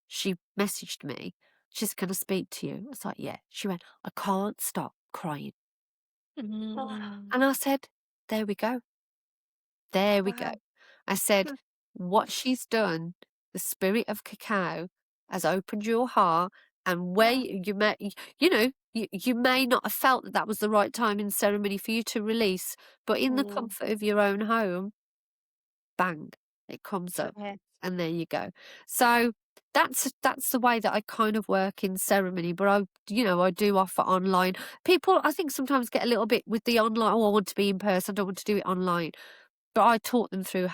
she messaged me. She's going to speak to you. I was like, yeah. She went, I can't stop crying. And I said, there we go. There we go. I said, what she's done, the spirit of cacao has opened your heart, and where you may, you know, you may not have felt that that was the right time in ceremony for you to release, but in the comfort of your own home, bang, it comes up, and there you go. So that's the way that I kind of work in ceremony, but I do offer online. People, I think, sometimes get a little bit with the online, oh, I want to be in person, I don't want to do it online. But I taught them through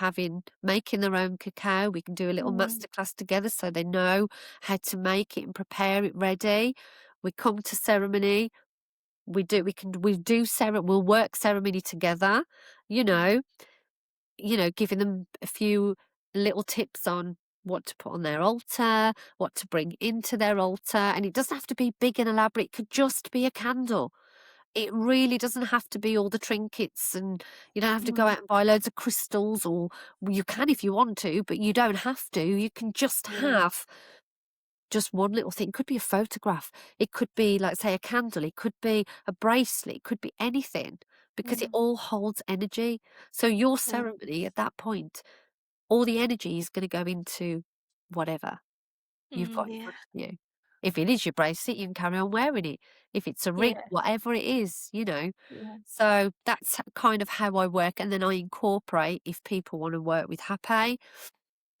making their own cacao. We can do a little masterclass together so they know how to make it and prepare it ready. We come to ceremony. We'll work ceremony together, you know, giving them a few little tips on what to put on their altar, what to bring into their altar. And it doesn't have to be big and elaborate. It could just be a candle. It really doesn't have to be all the trinkets, and you don't have to go out and buy loads of crystals, or you can if you want to, but you don't have to. You can just have just one little thing. It could be a photograph. It could be, like, say, a candle. It could be a bracelet. It could be anything, because it all holds energy. So your ceremony at that point, all the energy is going to go into whatever you've got in front of you. If it is your bracelet, you can carry on wearing it. If it's a ring, whatever it is, So that's kind of how I work. And then I incorporate, if people want to work with Happy,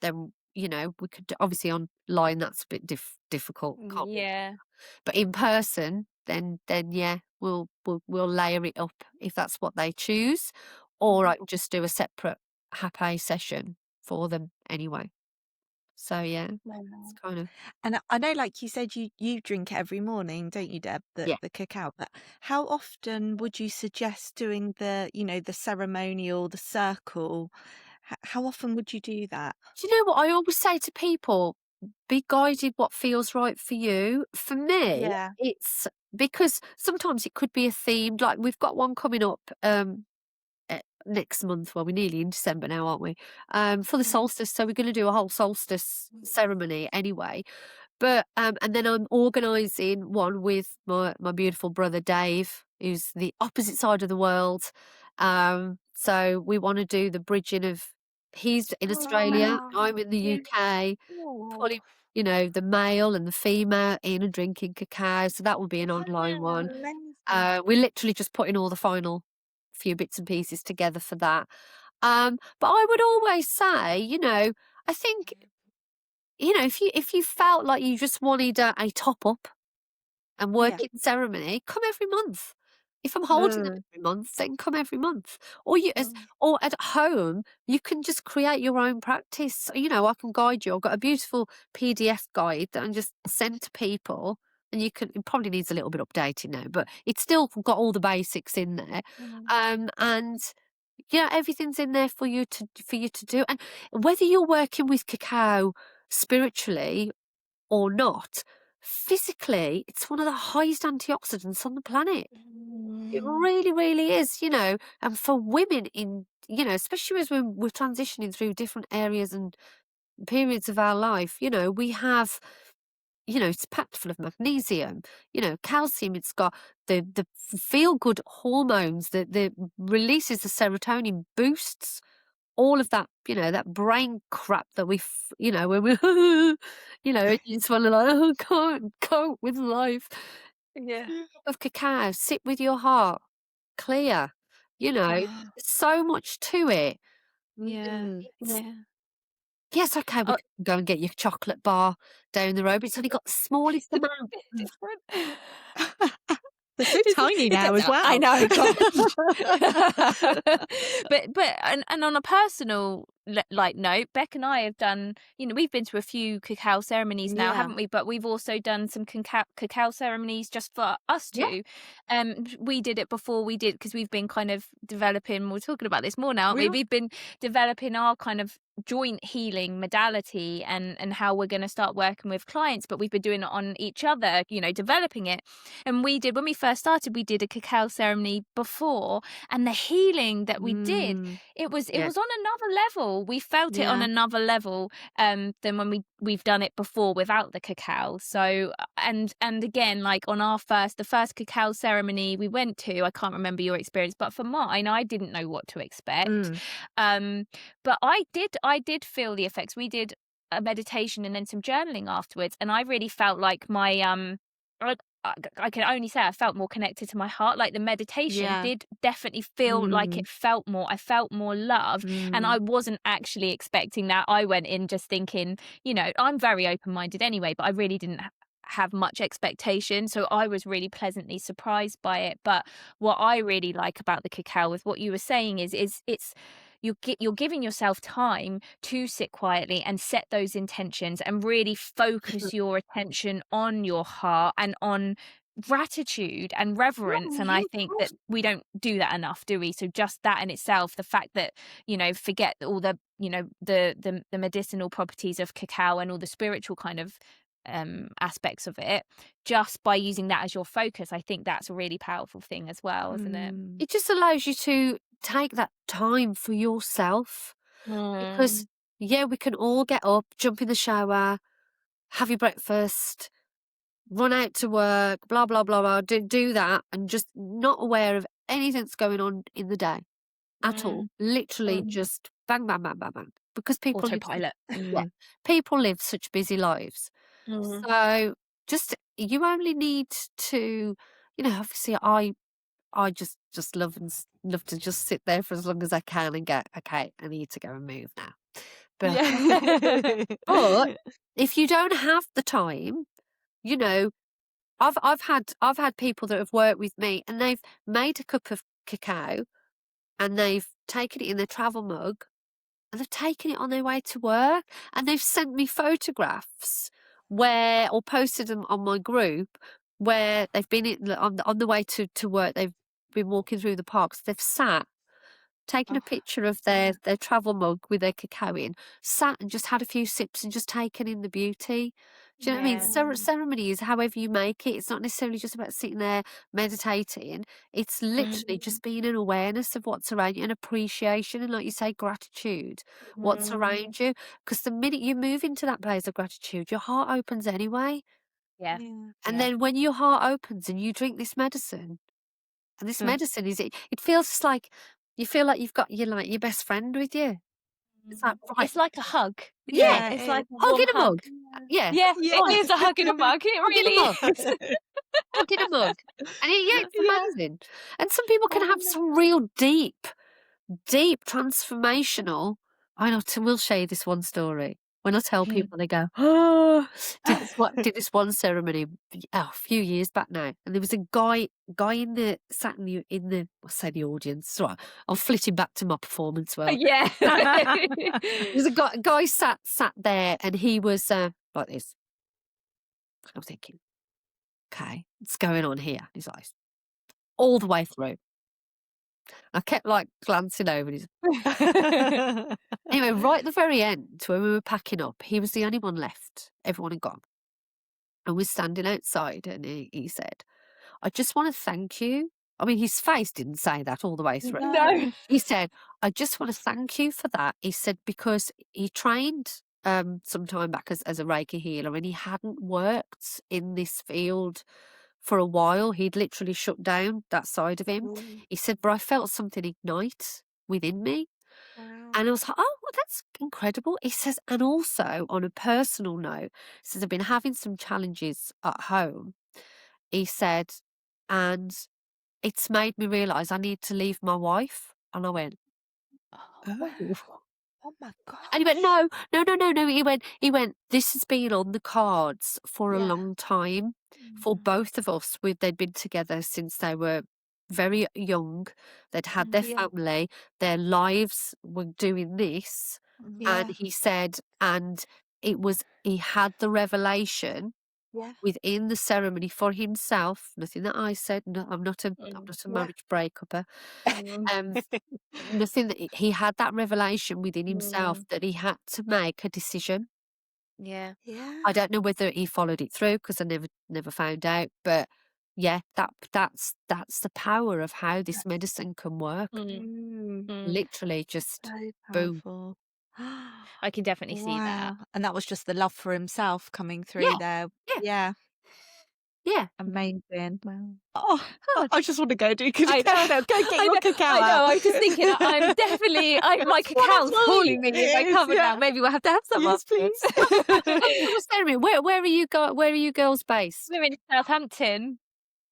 then, we could obviously online, that's a bit difficult. Can't be. But in person, then yeah, we'll layer it up if that's what they choose, or I can just do a separate Happy session for them anyway. So yeah, it's kind of And I know, like you said, you drink it every morning, don't you, Deb? yeah. The cacao. But how often would you suggest doing the ceremonial, the circle? How often would you do that? Do you know what I always say to people? Be guided what feels right for you. For me, Yeah. it's because sometimes it could be a theme. Like we've got one coming up next month. Well, we're nearly in December now, aren't we? For the solstice, so we're going to do a whole solstice ceremony anyway. But and then I'm organising one with my beautiful brother Dave, who's the opposite side of the world. So we want to do the bridging of. He's in Australia, I'm in the UK, pulling, the male and the female in and drinking cacao. So that will be an online one. We're literally just putting all the final few bits and pieces together for that. But I would always say, I think, if you felt like you just wanted a top up and work in ceremony, come every month. If I'm holding them every month, then come every month. Or or at home, you can just create your own practice. I can guide you. I've got a beautiful PDF guide that I can just send to people, and it probably needs a little bit updating now, but it's still got all the basics in there. And everything's in there for you to do. And whether you're working with cacao spiritually or not, physically, it's one of the highest antioxidants on the planet. It really, really is, and for women especially as we're transitioning through different areas and periods of our life, we have, it's packed full of magnesium, calcium, it's got the feel good hormones, the releases the serotonin, boosts all of that, that brain crap that when we, you just want to like, oh, can't cope with life. Yeah. Of cacao, sit with your heart, clear, there's so much to it. Yes, okay, we can go and get your chocolate bar down the road, but it's only got the smallest amount. Different. They're so tiny now as well. I know, but on a personal note, Beck and I have done. We've been to a few cacao ceremonies now, haven't we? But we've also done some cacao ceremonies just for us two. We did it before we did because we've been kind of developing. We're talking about this more now, aren't we? We've been developing our kind of joint healing modality and how we're going to start working with clients, but we've been doing it on each other, developing it. And we did, when we first started, we did a cacao ceremony before, and the healing that we did, it was on another level. We felt it on another level than when we've done it before without the cacao. So and again, like on the first cacao ceremony we went to, I can't remember your experience, but for mine, I didn't know what to expect. But I did feel the effects. We did a meditation and then some journaling afterwards, and I really felt like my I can only say I felt more connected to my heart. Like the meditation did definitely feel like it felt more. I felt more love, and I wasn't actually expecting that. I went in just thinking, I'm very open-minded anyway, but I really didn't have much expectation, so I was really pleasantly surprised by it. But what I really like about the cacao, with what you were saying, is it's you're giving yourself time to sit quietly and set those intentions and really focus your attention on your heart and on gratitude and reverence. And I think that we don't do that enough, do we? So just that in itself, the fact that forget all the the medicinal properties of cacao and all the spiritual kind of aspects of it, just by using that as your focus, I think that's a really powerful thing as well, isn't it? It just allows you to take that time for yourself, because we can all get up, jump in the shower, have your breakfast, run out to work, blah blah blah blah, do that, and just not aware of anything that's going on in the day at all. Literally just bang bang bang bang bang, because people Autopilot. people live such busy lives. So you only need to, obviously I just love to just sit there for as long as I can and go, okay, I need to go and move now. But but if you don't have the time, I've had people that have worked with me and they've made a cup of cacao and they've taken it in their travel mug and they've taken it on their way to work and they've sent me photographs or posted them on my group where they've been on the way to work. They've been walking through the parks. They've taken a picture of their travel mug with their cacao in, sat and just had a few sips and just taken in the beauty. Do you know what I mean? Ceremony is however you make it. It's not necessarily just about sitting there meditating. It's literally just being an awareness of what's around you and appreciation and, like you say, gratitude, what's around you. Because the minute you move into that place of gratitude, your heart opens anyway. Yeah. And then when your heart opens and you drink this medicine, and this medicine it feels just like you feel like you've got your best friend with you. It's like, right. It's like a hug. Yeah, It's like a hug warm in a mug. Yeah, it is a hug in a mug. It hug in a really mug. is. Hug in a mug. And it's amazing. And some people can have some real deep transformational. We'll show you this one story. When I tell people, they go, "Oh!" Did this one ceremony a few years back now, and there was a guy sat in the I say the audience. Right, I'm flitting back to my performance world. Yeah. There's a guy sat there, and he was like this. I'm thinking, okay, what's going on here? His eyes all the way through. I kept glancing over his. Anyway, right at the very end, when we were packing up, he was the only one left. Everyone had gone. And we're standing outside, and he said, I just want to thank you. I mean, his face didn't say that all the way through. No. He said, I just want to thank you for that. He said, because he trained some time back as a Reiki healer, and he hadn't worked in this field for a while. He'd literally shut down that side of him. He said, but I felt something ignite within me. Wow. And I was like, oh, well, that's incredible. He says, and also on a personal note, he says, I've been having some challenges at home. He said, and it's made me realise I need to leave my wife. And I went, Oh my God. and he went, no. He went, this has been on the cards for a long time for both of us. They'd been together since they were very young. They'd had their family, their lives were doing this. And he said, and he had the revelation within the ceremony for himself. Nothing that I said. No, I'm not a marriage breakup. Nothing that he had that revelation within himself that he had to make a decision. Yeah. I don't know whether he followed it through because I never found out. But yeah, that's the power of how this medicine can work. Literally, just So boom. powerful. I can definitely see that. Wow. And that was just the love for himself coming through there. Yeah. Amazing. Wow. Oh, I just want to go do cacao. I know. Go get your cacao I know. out. I was just thinking, my cacao's calling me in my cupboard now. Maybe we'll have to have some. Yes, please. Where are you girls based? We're in Southampton.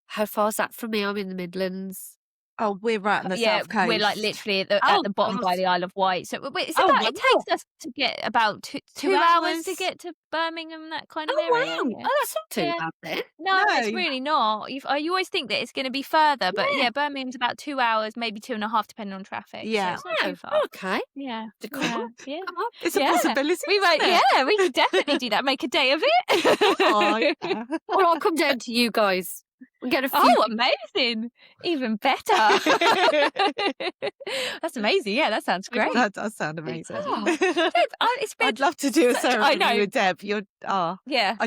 How far is that from me? I'm in the Midlands. Oh, we're right on the south coast. We're literally at the bottom by the Isle of Wight. So it takes us to get about two hours to get to Birmingham, that kind of area. Wow. Yeah. Oh, that's not too bad then. No, it's really not. You always think that it's going to be further, but Birmingham's about 2 hours, maybe 2.5, depending on traffic. Yeah. So it's not too far. Okay. Yeah. Come It's a possibility. We might. isn't it? Yeah, we could definitely do that. Make a day of it. Oh, yeah. Or I'll come down to you guys. We'll get a few. Oh, amazing! Even better. That's amazing. Yeah, that sounds great. That does sound amazing. Oh, Deb, it's been I'd love to do a ceremony with Deb. yeah, I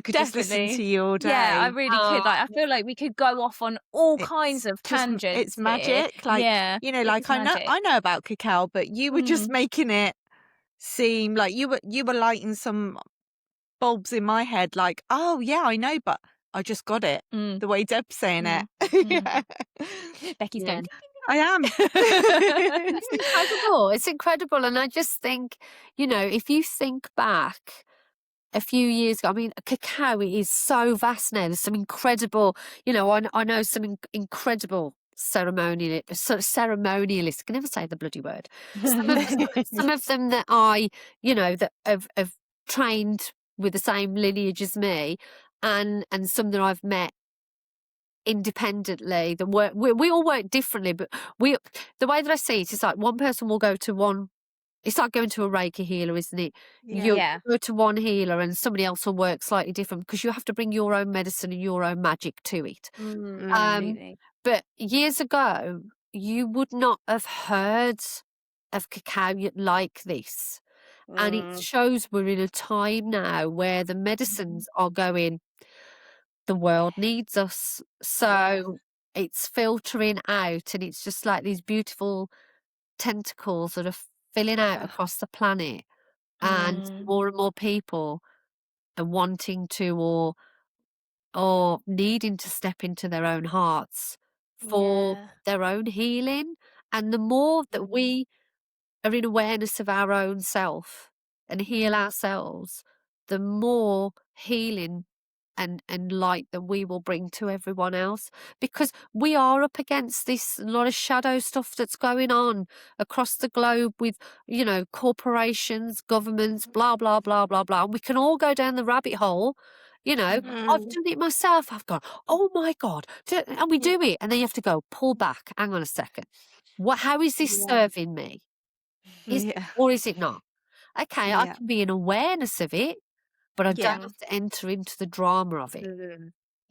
could definitely. just listen to you all day. Yeah, I really could. I feel like we could go off on all kinds of tangents. It's magic. yeah, I know about cacao, but you were just making it seem like you were lighting some bulbs in my head. Like, oh yeah, I know, but I just got it the way Deb's saying it. Yeah. Becky's going. I am. It's incredible. It's incredible. And I just think, if you think back a few years ago. I mean, cacao is so vast now. There's some incredible, I know some incredible ceremonialists. I can never say the bloody word. Some of them that that have trained with the same lineage as me, and some that I've met independently that work. We all work differently, but the way that I see it is like one person will go to one. It's like going to a Reiki healer, isn't it? You Yeah. go to one healer and somebody else will work slightly different because you have to bring your own medicine and your own magic to it. Absolutely. But years ago, you would not have heard of cacao like this. And it shows we're in a time now where the medicines are going, the world needs us. So it's filtering out, and it's just like these beautiful tentacles that are filling out across the planet, and more and more people are wanting to or needing to step into their own hearts for their own healing. And the more that we are in awareness of our own self and heal ourselves, the more healing and light that we will bring to everyone else, because we are up against this lot of shadow stuff that's going on across the globe with corporations, governments, blah blah blah blah blah. We can all go down the rabbit hole. I've done it myself. I've gone, oh my God, and we do it, and then you have to go, pull back, hang on a second, how is this serving me? Or is it not? Okay, I can be in awareness of it, but I don't have to enter into the drama of it.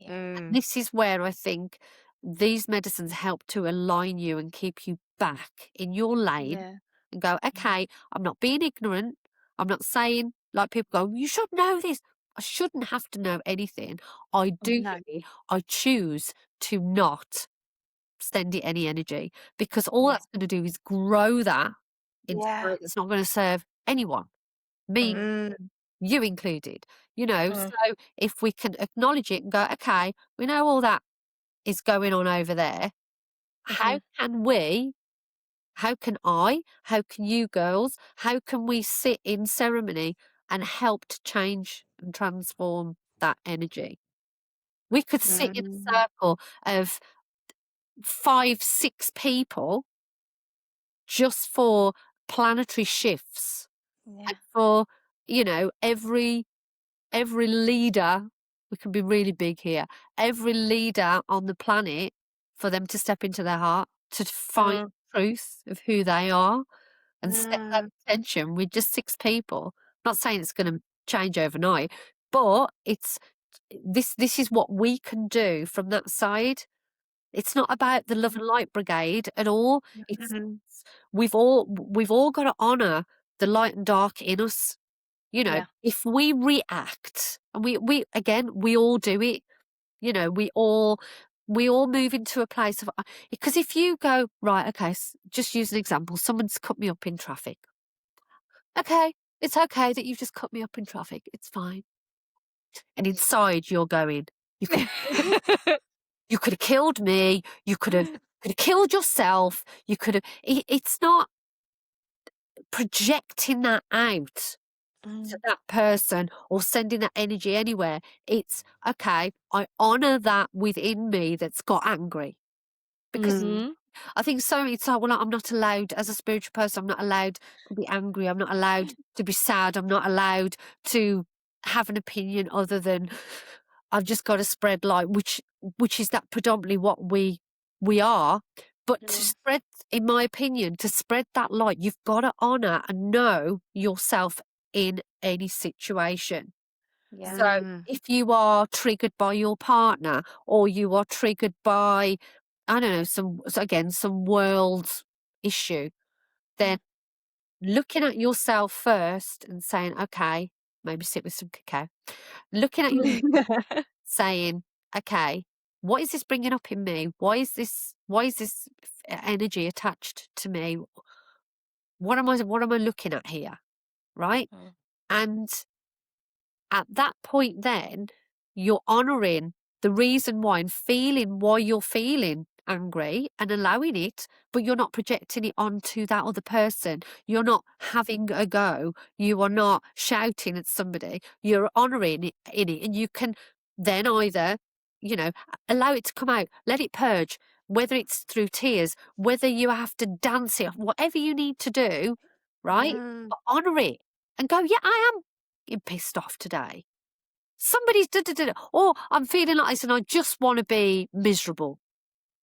And this is where I think these medicines help to align you and keep you back in your lane and go, okay, I'm not being ignorant. I'm not saying, like people go, you should know this. I shouldn't have to know anything. I do. I choose to not send it any energy, because all that's going to do is grow that into something that's not going to serve anyone, me, you included. So if we can acknowledge it and go, okay, we know all that is going on over there. How can how can you girls, how can we sit in ceremony and help to change and transform that energy? We could sit in a circle of 5, 6 people just for planetary shifts, and for every leader. We can be really big here. Every leader on the planet, for them to step into their heart, to find truth of who they are and set that intention with just 6 people. I'm not saying it's going to change overnight, but it's this is what we can do from that side. It's not about the love and light brigade at all. It's we've all got to honor the light and dark in us. If we react, and we again, we all do it. We all move into a place of, because if you go, right, okay, just use an example. Someone's cut me up in traffic. Okay, it's okay that you've just cut me up in traffic. It's fine. And inside you're going, you could you could have killed me. You could have killed yourself. You could have. It's not projecting that out to that person or sending that energy anywhere. It's okay, I honor that within me that's got angry. Because I think so it's like, well, I'm not allowed, as a spiritual person, I'm not allowed to be angry. I'm not allowed to be sad. I'm not allowed to have an opinion other than I've just got to spread light, which is that predominantly what we are. But to spread, in my opinion, to spread that light, you've got to honor and know yourself in any situation. So if you are triggered by your partner, or you are triggered by, I don't know, some world issue, then looking at yourself first and saying, okay, maybe sit with some cacao. Looking at you, saying, okay, what is this bringing up in me? Why is this energy attached to me? What am I looking at here? Right? And at that point, then you're honoring the reason why and feeling why you're feeling angry and allowing it, but you're not projecting it onto that other person. You're not having a go. You are not shouting at somebody. You're honouring it in it, and you can then either, allow it to come out, let it purge, whether it's through tears, whether you have to dance it, whatever you need to do, right? Mm, But honour it and go, yeah, I am getting pissed off today. Somebody's or I'm feeling like this and I just want to be miserable.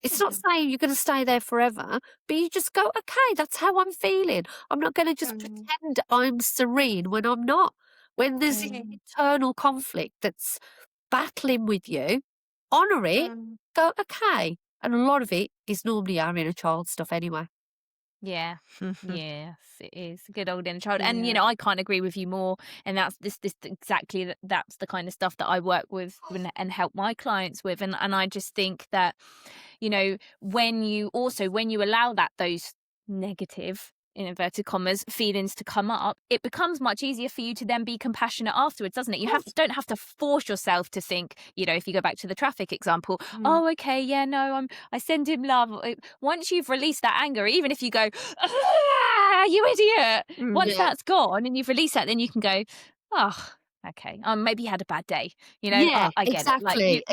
It's not saying you're going to stay there forever, but you just go, okay, that's how I'm feeling. I'm not going to just mm, pretend I'm serene when I'm not. When there's an mm, internal conflict that's battling with you, honour it, mm. go, okay. And a lot of it is normally our inner child stuff anyway. Yeah. Yes, it is. Good old inner child. And Yeah. I can't agree with you more. And that's this exactly that's the kind of stuff that I work with and help my clients with. And I just think that, when you allow those negative, in inverted commas, feelings to come up, it becomes much easier for you to then be compassionate afterwards, doesn't it? You don't have to force yourself to think, if you go back to the traffic example, Mm, oh, okay, yeah, no, I send him love. Once you've released that anger, even if you go, ah, you idiot, once Yeah. that's gone and you've released that, then you can go, oh, okay, maybe you had a bad day. Yeah, I get it. Like exactly.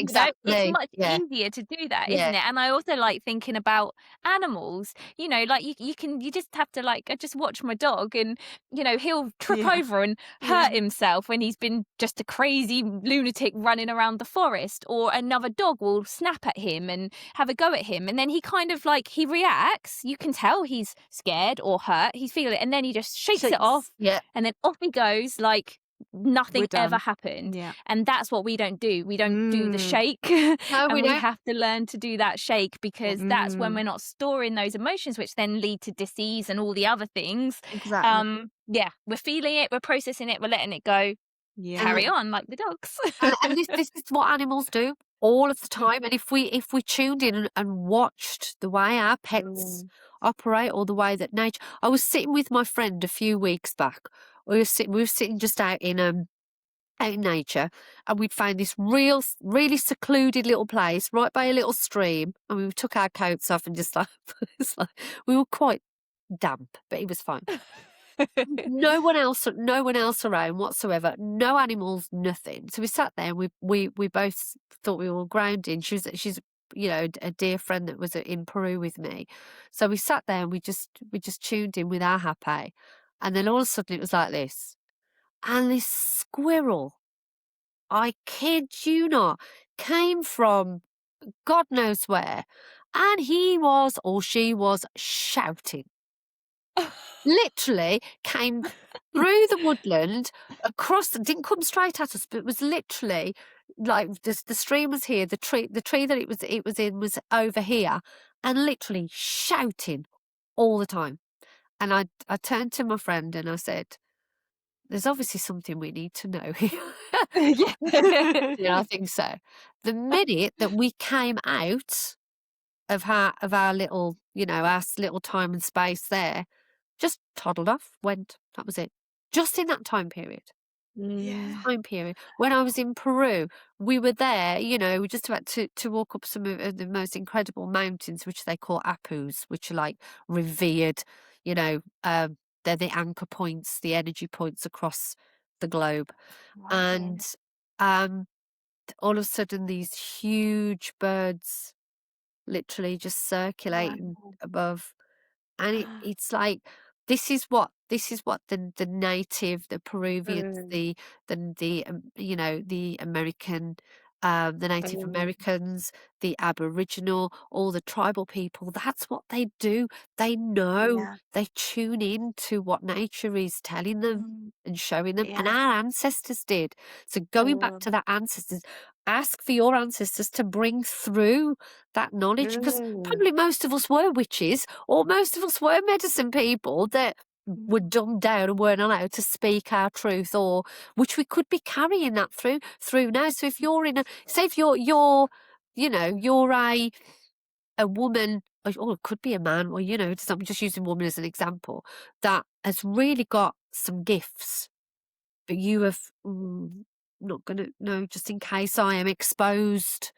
it's Exactly. much Yeah. easier to do that, Yeah. isn't it? And I also like thinking about animals. Like you just have to, like, I just watch my dog, and he'll trip yeah. over and Yeah. hurt himself when he's been just a crazy lunatic running around the forest, or another dog will snap at him and have a go at him, and then he kind of, like, he reacts. You can tell he's scared or hurt. He's feeling it, and then he just shakes it off, Yeah. and then off he goes like nothing We're ever done. happened. Yeah. And that's what we don't do. We don't do the Mm, shake. No, we And we don't. have to learn to do that shake, because that's when mm, we're not storing those emotions, which then lead to disease and all the other things. exactly. Yeah, we're feeling it, we're processing it, we're letting it go, Yeah. carry on like the dogs. And this is what animals do all of the time. And if we tuned in and watched the way our pets Mm, operate, or the way that nature. I was sitting with my friend a few weeks back. We were sitting just out in nature, and we'd found this really secluded little place right by a little stream, and we took our coats off and just like, it's like we were quite damp, but it was fine. No one else around whatsoever. No animals, nothing. So we sat there and we both thought we were grounding. She's a dear friend that was in Peru with me. So we sat there and we just tuned in with our happy, and then all of a sudden it was like this, and this squirrel, I kid you not, came from God knows where, and he was or she was shouting. Literally came through the woodland, didn't come straight at us, but was literally like the stream was here, the tree that it was in was over here, and literally shouting all the time. And I turned to my friend and I said, "There's obviously something we need to know here." Yeah. Yeah, I think so. The minute that we came out of our little, our little time and space there, just toddled off, went. That was it. Just in that time period. yeah. Time period. When I was in Peru, we were there, we were just about to walk up some of the most incredible mountains, which they call Apus, which are like revered, you know, um, they're the anchor points, the energy points across the globe. Wow. And um, all of a sudden, these huge birds literally just Wow. circulating above, and it's like this is what the native, the Peruvians, Mm, the American, the Native mm, Americans, the Aboriginal, all the tribal people. That's what they do. They know. yeah. They tune in to what nature is telling them Mm, and showing them, and yeah. our ancestors did. So going back to that ancestors, ask for your ancestors to bring through that knowledge, because Mm, probably most of us were witches, or most of us were medicine people that were mm, dumbed down and weren't allowed to speak our truth, or which we could be carrying that through now. So if you're say if you're a woman, or it could be a man, or I'm just using woman as an example, that has really got some gifts, but you have, not gonna, no, just in case I am exposed,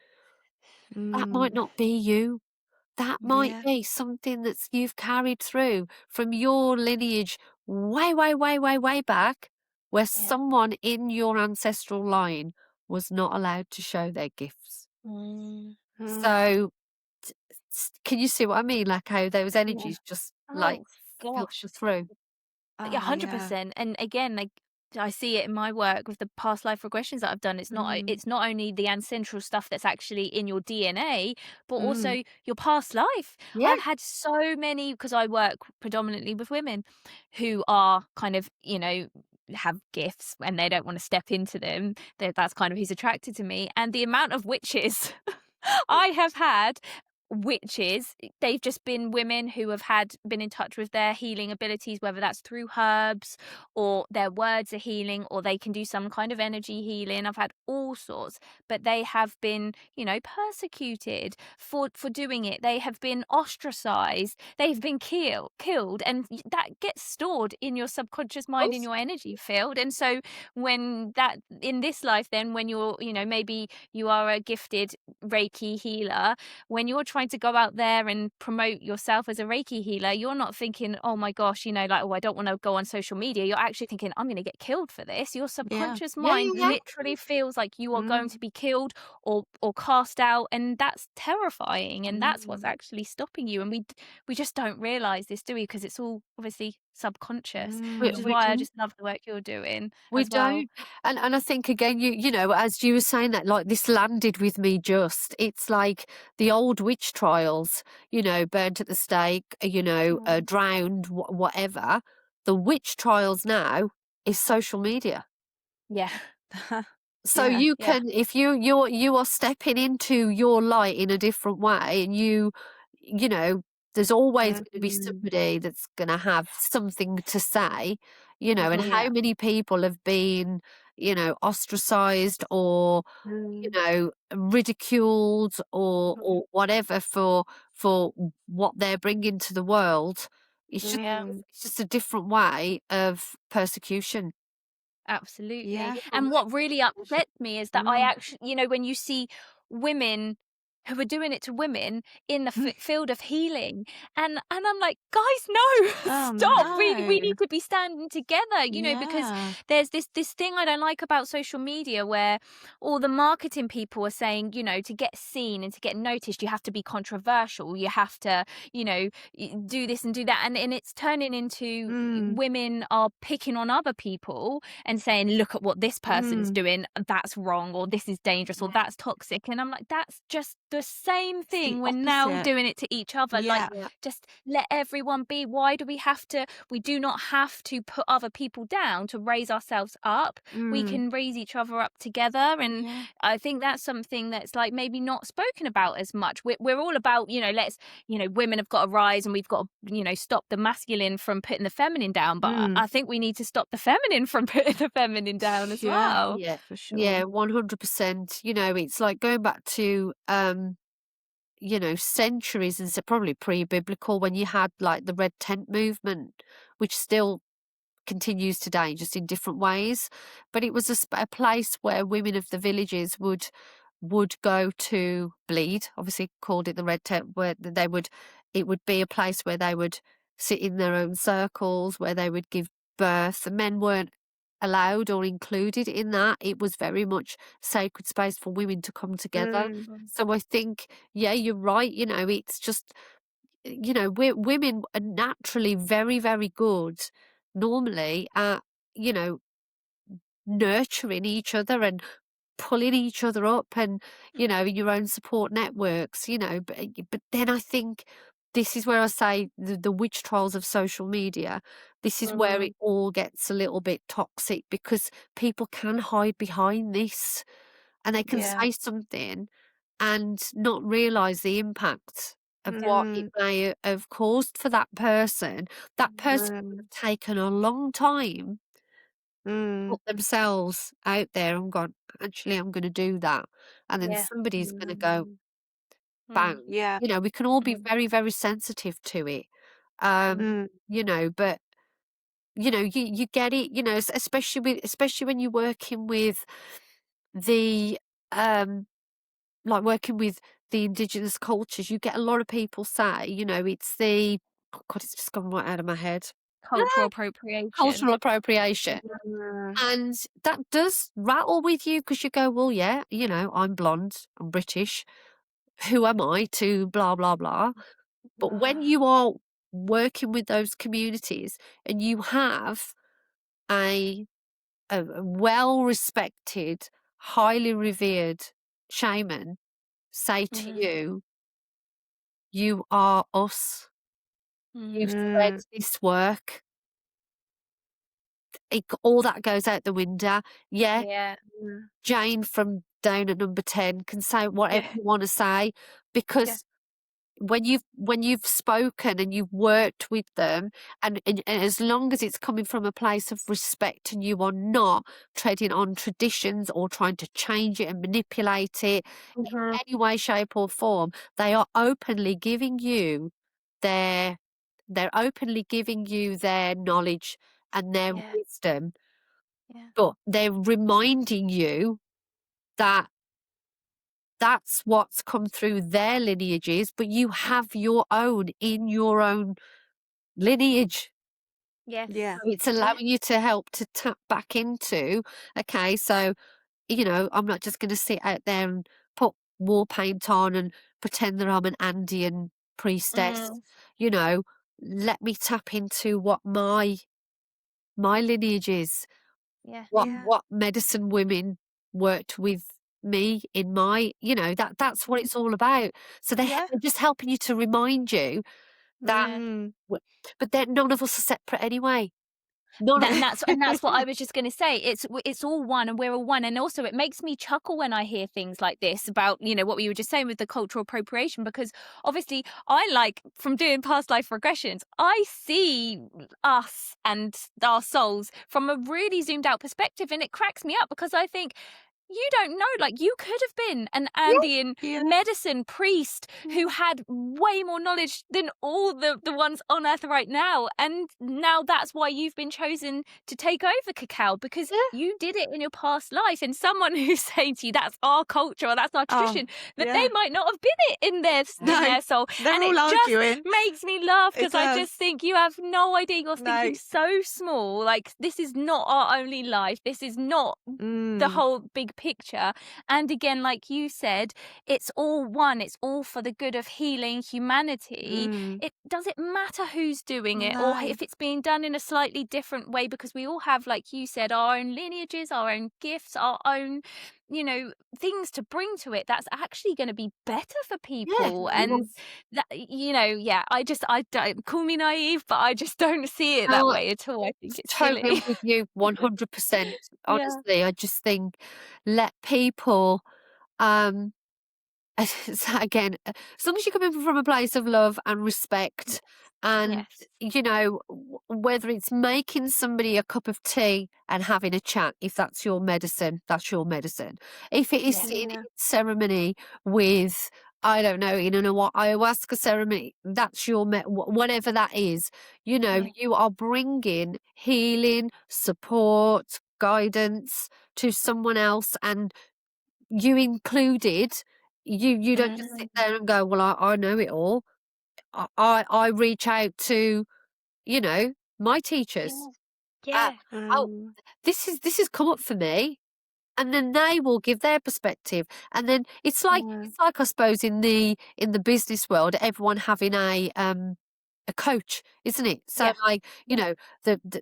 that mm, might not be you. that might Yeah. be something that's you've carried through from your lineage way, way, way, way, way back, where Yeah. someone in your ancestral line was not allowed to show their gifts. Mm. So, can you see what I mean? Like how those Yeah. energies just like Oh gosh. filter through. Yeah, Oh, yeah. 100%. And again, like I see it in my work with the past life regressions that I've done. Mm. It's not only the ancestral stuff that's actually in your DNA, but Mm. also your past life. Yeah. I've had so many, because I work predominantly with women who are kind of, have gifts and they don't want to step into them. That's kind of who's attracted to me. And the amount of witches I have had, witches, they've just been women who have been in touch with their healing abilities, whether that's through herbs or their words are healing, or they can do some kind of energy healing. I've had all sorts, but they have been, persecuted for doing it. They have been ostracized, they've been killed, and that gets stored in your subconscious mind, in your energy field. And so when that in this life, then when you're, maybe you are a gifted Reiki healer, when you're trying to go out there and promote yourself as a Reiki healer, you're not thinking, oh my gosh, like, oh, I don't want to go on social media. You're actually thinking, I'm going to get killed for this. Your Yeah. subconscious Yeah, mind yeah, literally feels like you are going Mm. to be killed or cast out, and that's terrifying, and that's what's Mm. actually stopping you. And we just don't realize this, do we? Because it's all obviously subconscious, We which is Mm. we why I don't. just love the work you're doing We as well. don't. And I think again, as you were saying that, like this landed with me just. It's like the old witch trials, burnt at the stake, Mm. drowned, whatever. The witch trials now is social media. Yeah. So Yeah. you Yeah. can, if you are stepping into your light in a different way, and you know, there's always going to be Mm. somebody that's going to have something to say, and Mhm. how Yeah. many people have been, ostracized or, Mm. ridiculed Mhm. or whatever for what they're bringing to the world. Yeah. Mm. It's just a different way of persecution. Absolutely. Yeah. And what really upsets me is that I Mm. actually, when you see women who are doing it to women in the field of healing, and I'm like, guys, no, Oh, stop. We no. need to be standing together, because Yeah. there's this thing I don't like about social media where all the marketing people are saying, to get seen and to get noticed, you have to be controversial. You have to, do this and do that. And it's turning into Mm. women are picking on other people and saying, look at what this person's Mm. doing, that's wrong, or this is dangerous, or Yeah. that's toxic. And I'm like, that's just the same It's the thing. We're now opposite. doing it to each other. Like, Yeah. Yeah. just let everyone be. Why do we have to? We do not have to put other people down to raise ourselves up. We Mm. can raise each other up together. And Yeah. I think that's something that's like maybe not spoken about as much. We're all about, women have got to rise, and we've got to, stop the masculine from putting the feminine down. But Mm. I think we need to stop the feminine from putting the feminine down as Yeah. well. Yeah. For sure. Yeah, 100%. It's like going back to centuries and so probably pre-biblical when you had like the red tent movement, which still continues today, just in different ways. But it was a place where women of the villages would go to bleed. Obviously, called it the red tent, where it would be a place where they would sit in their own circles, where they would give birth. The men weren't allowed or included in that. It was very much sacred space for women to come together. Mm. So I think, yeah, you're right. It's just, women are naturally very, very good normally at, you know, nurturing each other and pulling each other up and, your own support networks, but then I think this is where I say the witch trials of social media, this is where Mm. it all gets a little bit toxic because people can hide behind this and they can Yeah. say something and not realize the impact of what it Mm. may have caused for that person. That person would Mm. have taken a long time Mm. put themselves out there and gone, actually, I'm going to do that. And then Yeah. somebody's going to go, Mm. bang. Mm. Yeah. We can all be Mm. very, very sensitive to it. Um, Mm. but you get it, especially when you're working with the um like working with the indigenous cultures, you get a lot of people say, it's the, oh God, it's just gone right out of my head. Cultural appropriation. Cultural appropriation. Yeah. And that does rattle with you because you go, well, yeah, I'm blonde, I'm British. Who am I to blah, blah, blah. But when you are working with those communities and you have a well-respected, highly revered shaman say to you, you are us, you said Mm. this work, all that goes out the window. Yeah, Yeah. Jane from down at number 10 can say whatever Yeah. you want to say because when you've spoken and you've worked with them and as long as it's coming from a place of respect and you are not treading on traditions or trying to change it and manipulate it in any way, shape or form, they are openly giving you their openly giving you their knowledge and their Yeah. wisdom, Yeah. but they're reminding you that that's what's come through their lineages, but you have your own in your own lineage. Yes. Yeah. So it's allowing you to help to tap back into, okay, so, I'm not just going to sit out there and put war paint on and pretend that I'm an Andean priestess. You know, let me tap into what my lineage is, Yeah. Yeah. what medicine women worked with me in my, that's what it's all about. So Yeah. they're just helping you to remind you that, Yeah. Mm. but then none of us are separate anyway. None of And that's what I was just going to say. It's all one, and we're all one. And also, it makes me chuckle when I hear things like this about what we were just saying with the cultural appropriation, because obviously, I like from doing past life regressions, I see us and our souls from a really zoomed out perspective, and it cracks me up because I think, you don't know, like, you could have been an Andean Yeah. medicine priest who had way more knowledge than all the ones on earth right now. And now that's why you've been chosen to take over Cacao, because you did it in your past life. And someone who's saying to you, that's our culture or that's our Oh, tradition, that yeah. they might not have been it in their soul. They're And all it just arguing. makes me laugh It because I does. just think you have no idea. You're No. thinking so small. Like, this is not our only life. This is not the whole big picture. And again, like you said, it's all one. It's all for the good of healing humanity. It doesn't matter who's doing it or No. if it's being done in a slightly different way, because we all have, like you said, our own lineages, our own gifts, our own things to bring to it that's actually going to be better for people. And that, I don't, call me naive, but I just don't see it that No, way at all. I think it's totally silly. with you 100%. Yeah. Honestly, I just think let people um so again, as long as you're coming from a place of love and respect, and Yes. whether it's making somebody a cup of tea and having a chat, if that's your medicine, that's your medicine. If it is Yeah. sitting in ceremony with, I don't know, in an ayahuasca ceremony, that's your whatever that is. Yeah. You are bringing healing, support, guidance to someone else, and you included. You don't just sit there and go, well, I know it all. I reach out to, my teachers. Uh, Yeah. oh, this has come up for me, and then they will give their perspective. And then it's like I suppose in the business world, everyone having a coach, isn't it? So Yeah. like,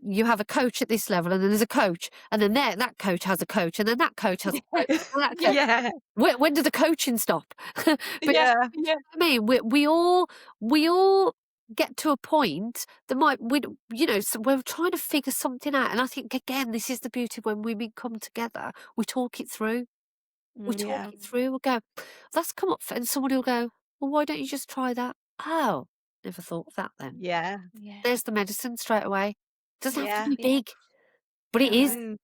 you have a coach at this level, and then there's a coach, and then that coach has a coach, and then that coach has a coach, and that coach. Yeah. When did the coaching stop? But Yeah. Yeah. I mean, we all get to a point that so we're trying to figure something out. And I think again, this is the beauty when women come together. We talk it through. We talk Yeah. it through. We'll go, that's come up, and somebody will go, well, why don't you just try that? Oh, never thought of that then. Yeah. Yeah. There's the medicine straight away. Doesn't have to Yeah. be big, but it is. Mm.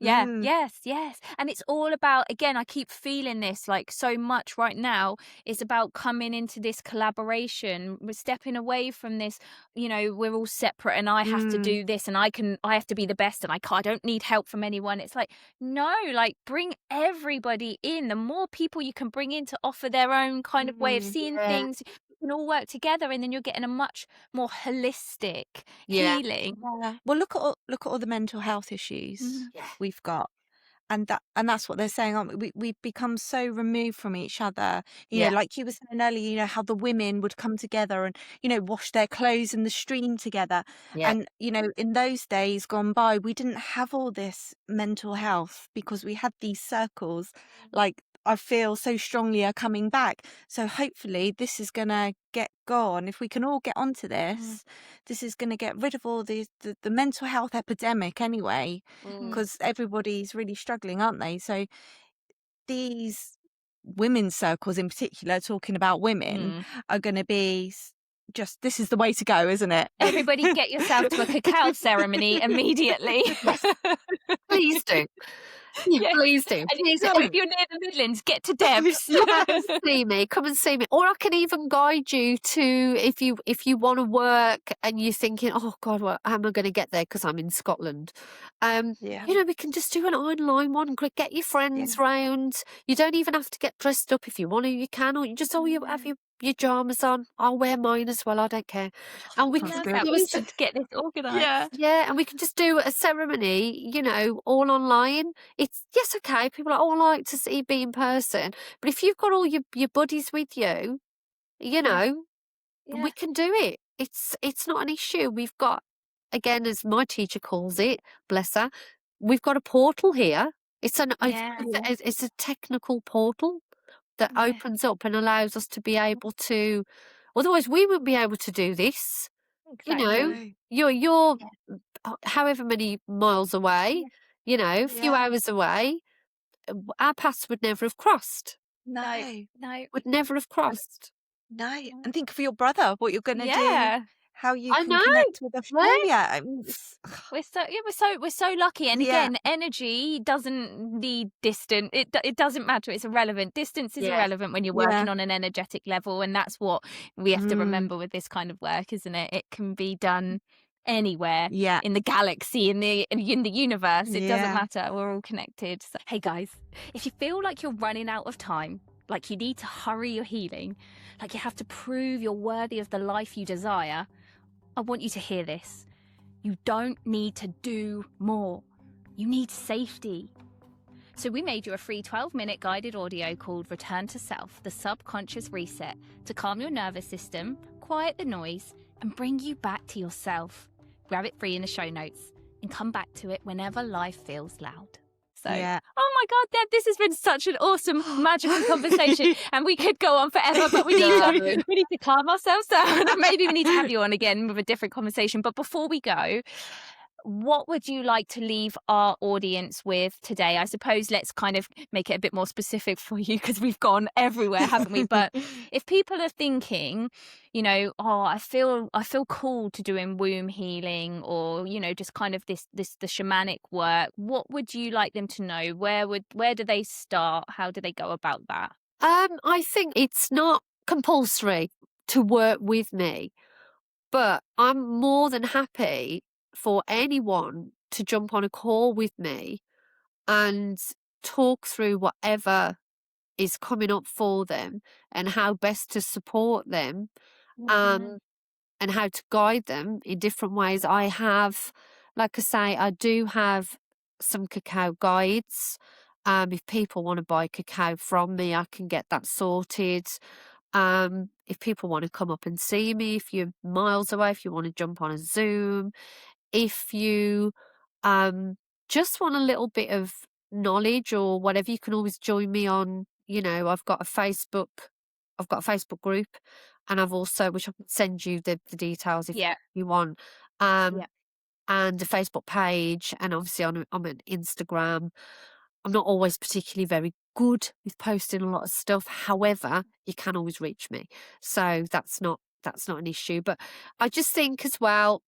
Yeah, Mm. yes. And it's all about, again, I keep feeling this like so much right now. It's about coming into this collaboration. We're stepping away from this, we're all separate and I have to Mm. do this and I have to be the best and I don't need help from anyone. It's like, no, like bring everybody in. The more people you can bring in to offer their own kind of way of seeing Yeah. things, you can all work together and then you're getting a much more holistic Yeah. healing. Yeah. Well, look at all the mental health issues Yeah. we've got. And that's what they're saying, aren't we? We've become so removed from each other. Yeah. Like you were saying earlier, how the women would come together and, wash their clothes in the stream together. Yeah. And, in those days gone by, we didn't have all this mental health because we had these circles, like I feel so strongly are coming back. So hopefully this is going to get gone. If we can all get onto this, this is going to get rid of all the mental health epidemic anyway, because everybody's really struggling, aren't they? So these women's circles in particular, talking about women, are going to be just, this is the way to go, isn't it? Everybody get yourself to a cacao ceremony immediately. Yes. Please do. Yeah, please do. And Please, if you're near the Midlands, get to Deb's. come and see me, or I can even guide you to if you want to work and you're thinking, oh God, how am I going to get there because I'm in Scotland? Yeah. We can just do an online one. Get your friends round. You don't even have to get dressed up if you want to. You can, or you just you have your pajamas on. I'll wear mine as well. I don't care. And we Sounds can good. We should get this organised. yeah, and we can just do a ceremony, all online. It's okay. People are all like to see be in person, but if you've got all your buddies with you, we can do it. It's not an issue. We've got, again, as my teacher calls it, bless her, we've got a portal here. It's it's a technical portal that opens up and allows us to be able to. Otherwise, we wouldn't be able to do this. Exactly. You're however many miles away, a few hours away. Our paths would never have crossed. No. Would never have crossed. No. And think for your brother, what you're going to do, Yeah. how you I can know. connect with a Yeah. yeah. I mean, We're so lucky. And again, energy doesn't need distant. It doesn't matter. It's irrelevant. Distance is irrelevant when you're working on an energetic level, and that's what we have to remember with this kind of work, isn't it? It can be done anywhere in the galaxy, in the universe. It doesn't matter. We're all connected. So, hey guys, if you feel like you're running out of time, like you need to hurry your healing, like you have to prove you're worthy of the life you desire, I want you to hear this. You don't need to do more. You need safety. So we made you a free 12-minute guided audio called Return to Self, the Subconscious Reset, to calm your nervous system, quiet the noise, and bring you back to yourself. Grab it free in the show notes and come back to it whenever life feels loud. So, oh my God, Deb, this has been such an awesome, magical conversation, and we could go on forever, but we need to calm ourselves down. Maybe we need to have you on again with a different conversation. But before we go, what would you like to leave our audience with today? I suppose let's kind of make it a bit more specific for you because we've gone everywhere, haven't we? But if people are thinking, I feel called to doing womb healing, or just kind of the shamanic work, what would you like them to know? Where do they start? How do they go about that? I think it's not compulsory to work with me, but I'm more than happy for anyone to jump on a call with me and talk through whatever is coming up for them and how best to support them, and how to guide them in different ways. I have, like I say, I do have some cacao guides. If people want to buy cacao from me, I can get that sorted. If people want to come up and see me, if you're miles away, if you want to jump on a Zoom, if you just want a little bit of knowledge or whatever, you can always join me on, I've got a Facebook group, and I've also, which I can send you the details if you want, and a Facebook page, and obviously I'm on Instagram. I'm not always particularly very good with posting a lot of stuff. However, you can always reach me. So that's not an issue. But I just think as well,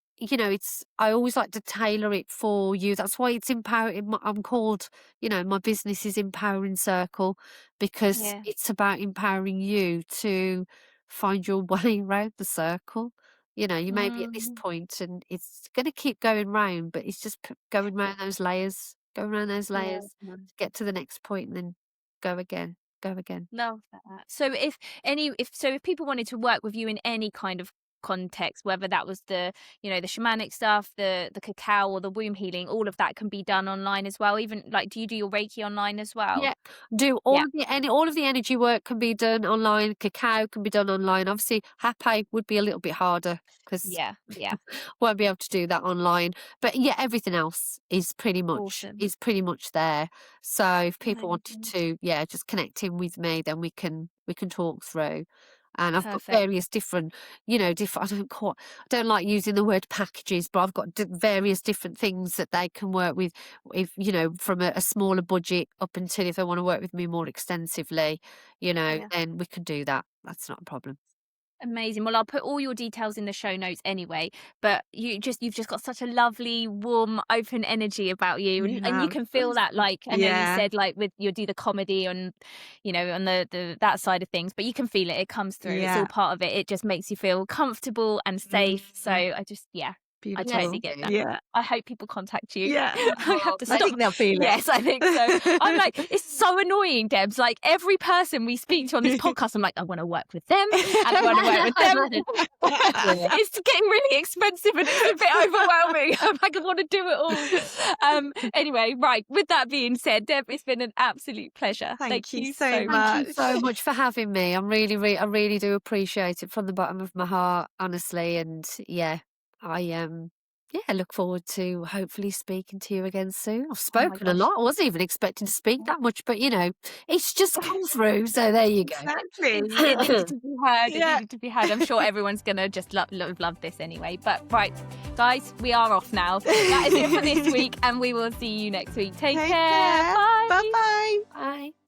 I always like to tailor it for you. That's why it's empowering. I'm called, my business is Empowering Circle, because Yeah. it's about empowering you to find your way around the circle. You may be at this point and it's going to keep going round, but it's just going round those layers, Yeah. to get to the next point and then go again, go again. Love that. So if people wanted to work with you in any kind of context, whether that was the shamanic stuff, the cacao or the womb healing, all of that can be done online as well. Even like, do you do your Reiki online as well? Yeah, do Yeah. all of the energy work can be done online. Cacao can be done online. Obviously, Hape would be a little bit harder because Yeah. won't be able to do that online. But yeah, everything else is pretty much Awesome. there. So if people wanted Amazing. to, just connect in with me, then we can talk through. And I've got Perfect. various different, different. I don't like using the word packages, but I've got various different things that they can work with. If from a smaller budget up until if they want to work with me more extensively, Yeah. then we can do that. That's not a problem. Amazing. Well, I'll put all your details in the show notes anyway, but you've just got such a lovely, warm, open energy about you, You and you have. can feel that. Like, I know you Yeah. said, like, with you do the comedy on, on the that side of things, but you can feel it. It comes through. It's all Yeah. part of it. It just makes you feel comfortable and safe. So I Beautiful. totally get that. Yeah. I hope people contact you. Yeah. I have to I stop. think they'll feel it. Yes, I think so. I'm like, it's so annoying, Debs. Like, every person we speak to on this podcast, I'm like, I want to work with them, and I want to work with them. It's getting really expensive and it's a bit overwhelming. I'm like, I want to do it all. Anyway, right. With that being said, Deb, it's been an absolute pleasure. Thank you so so much. Thank you so much for having me. I really do appreciate it from the bottom of my heart, honestly. And I look forward to hopefully speaking to you again soon. I've spoken a gosh. lot. I wasn't even expecting to speak that much, but it's just come through. So there you go. Exactly. It needed to be heard. It Yeah. needed to be heard. I'm sure everyone's going to just love this anyway. But right, guys, we are off now. That is it for this week, and we will see you next week. Take care. Bye. Bye-bye. Bye.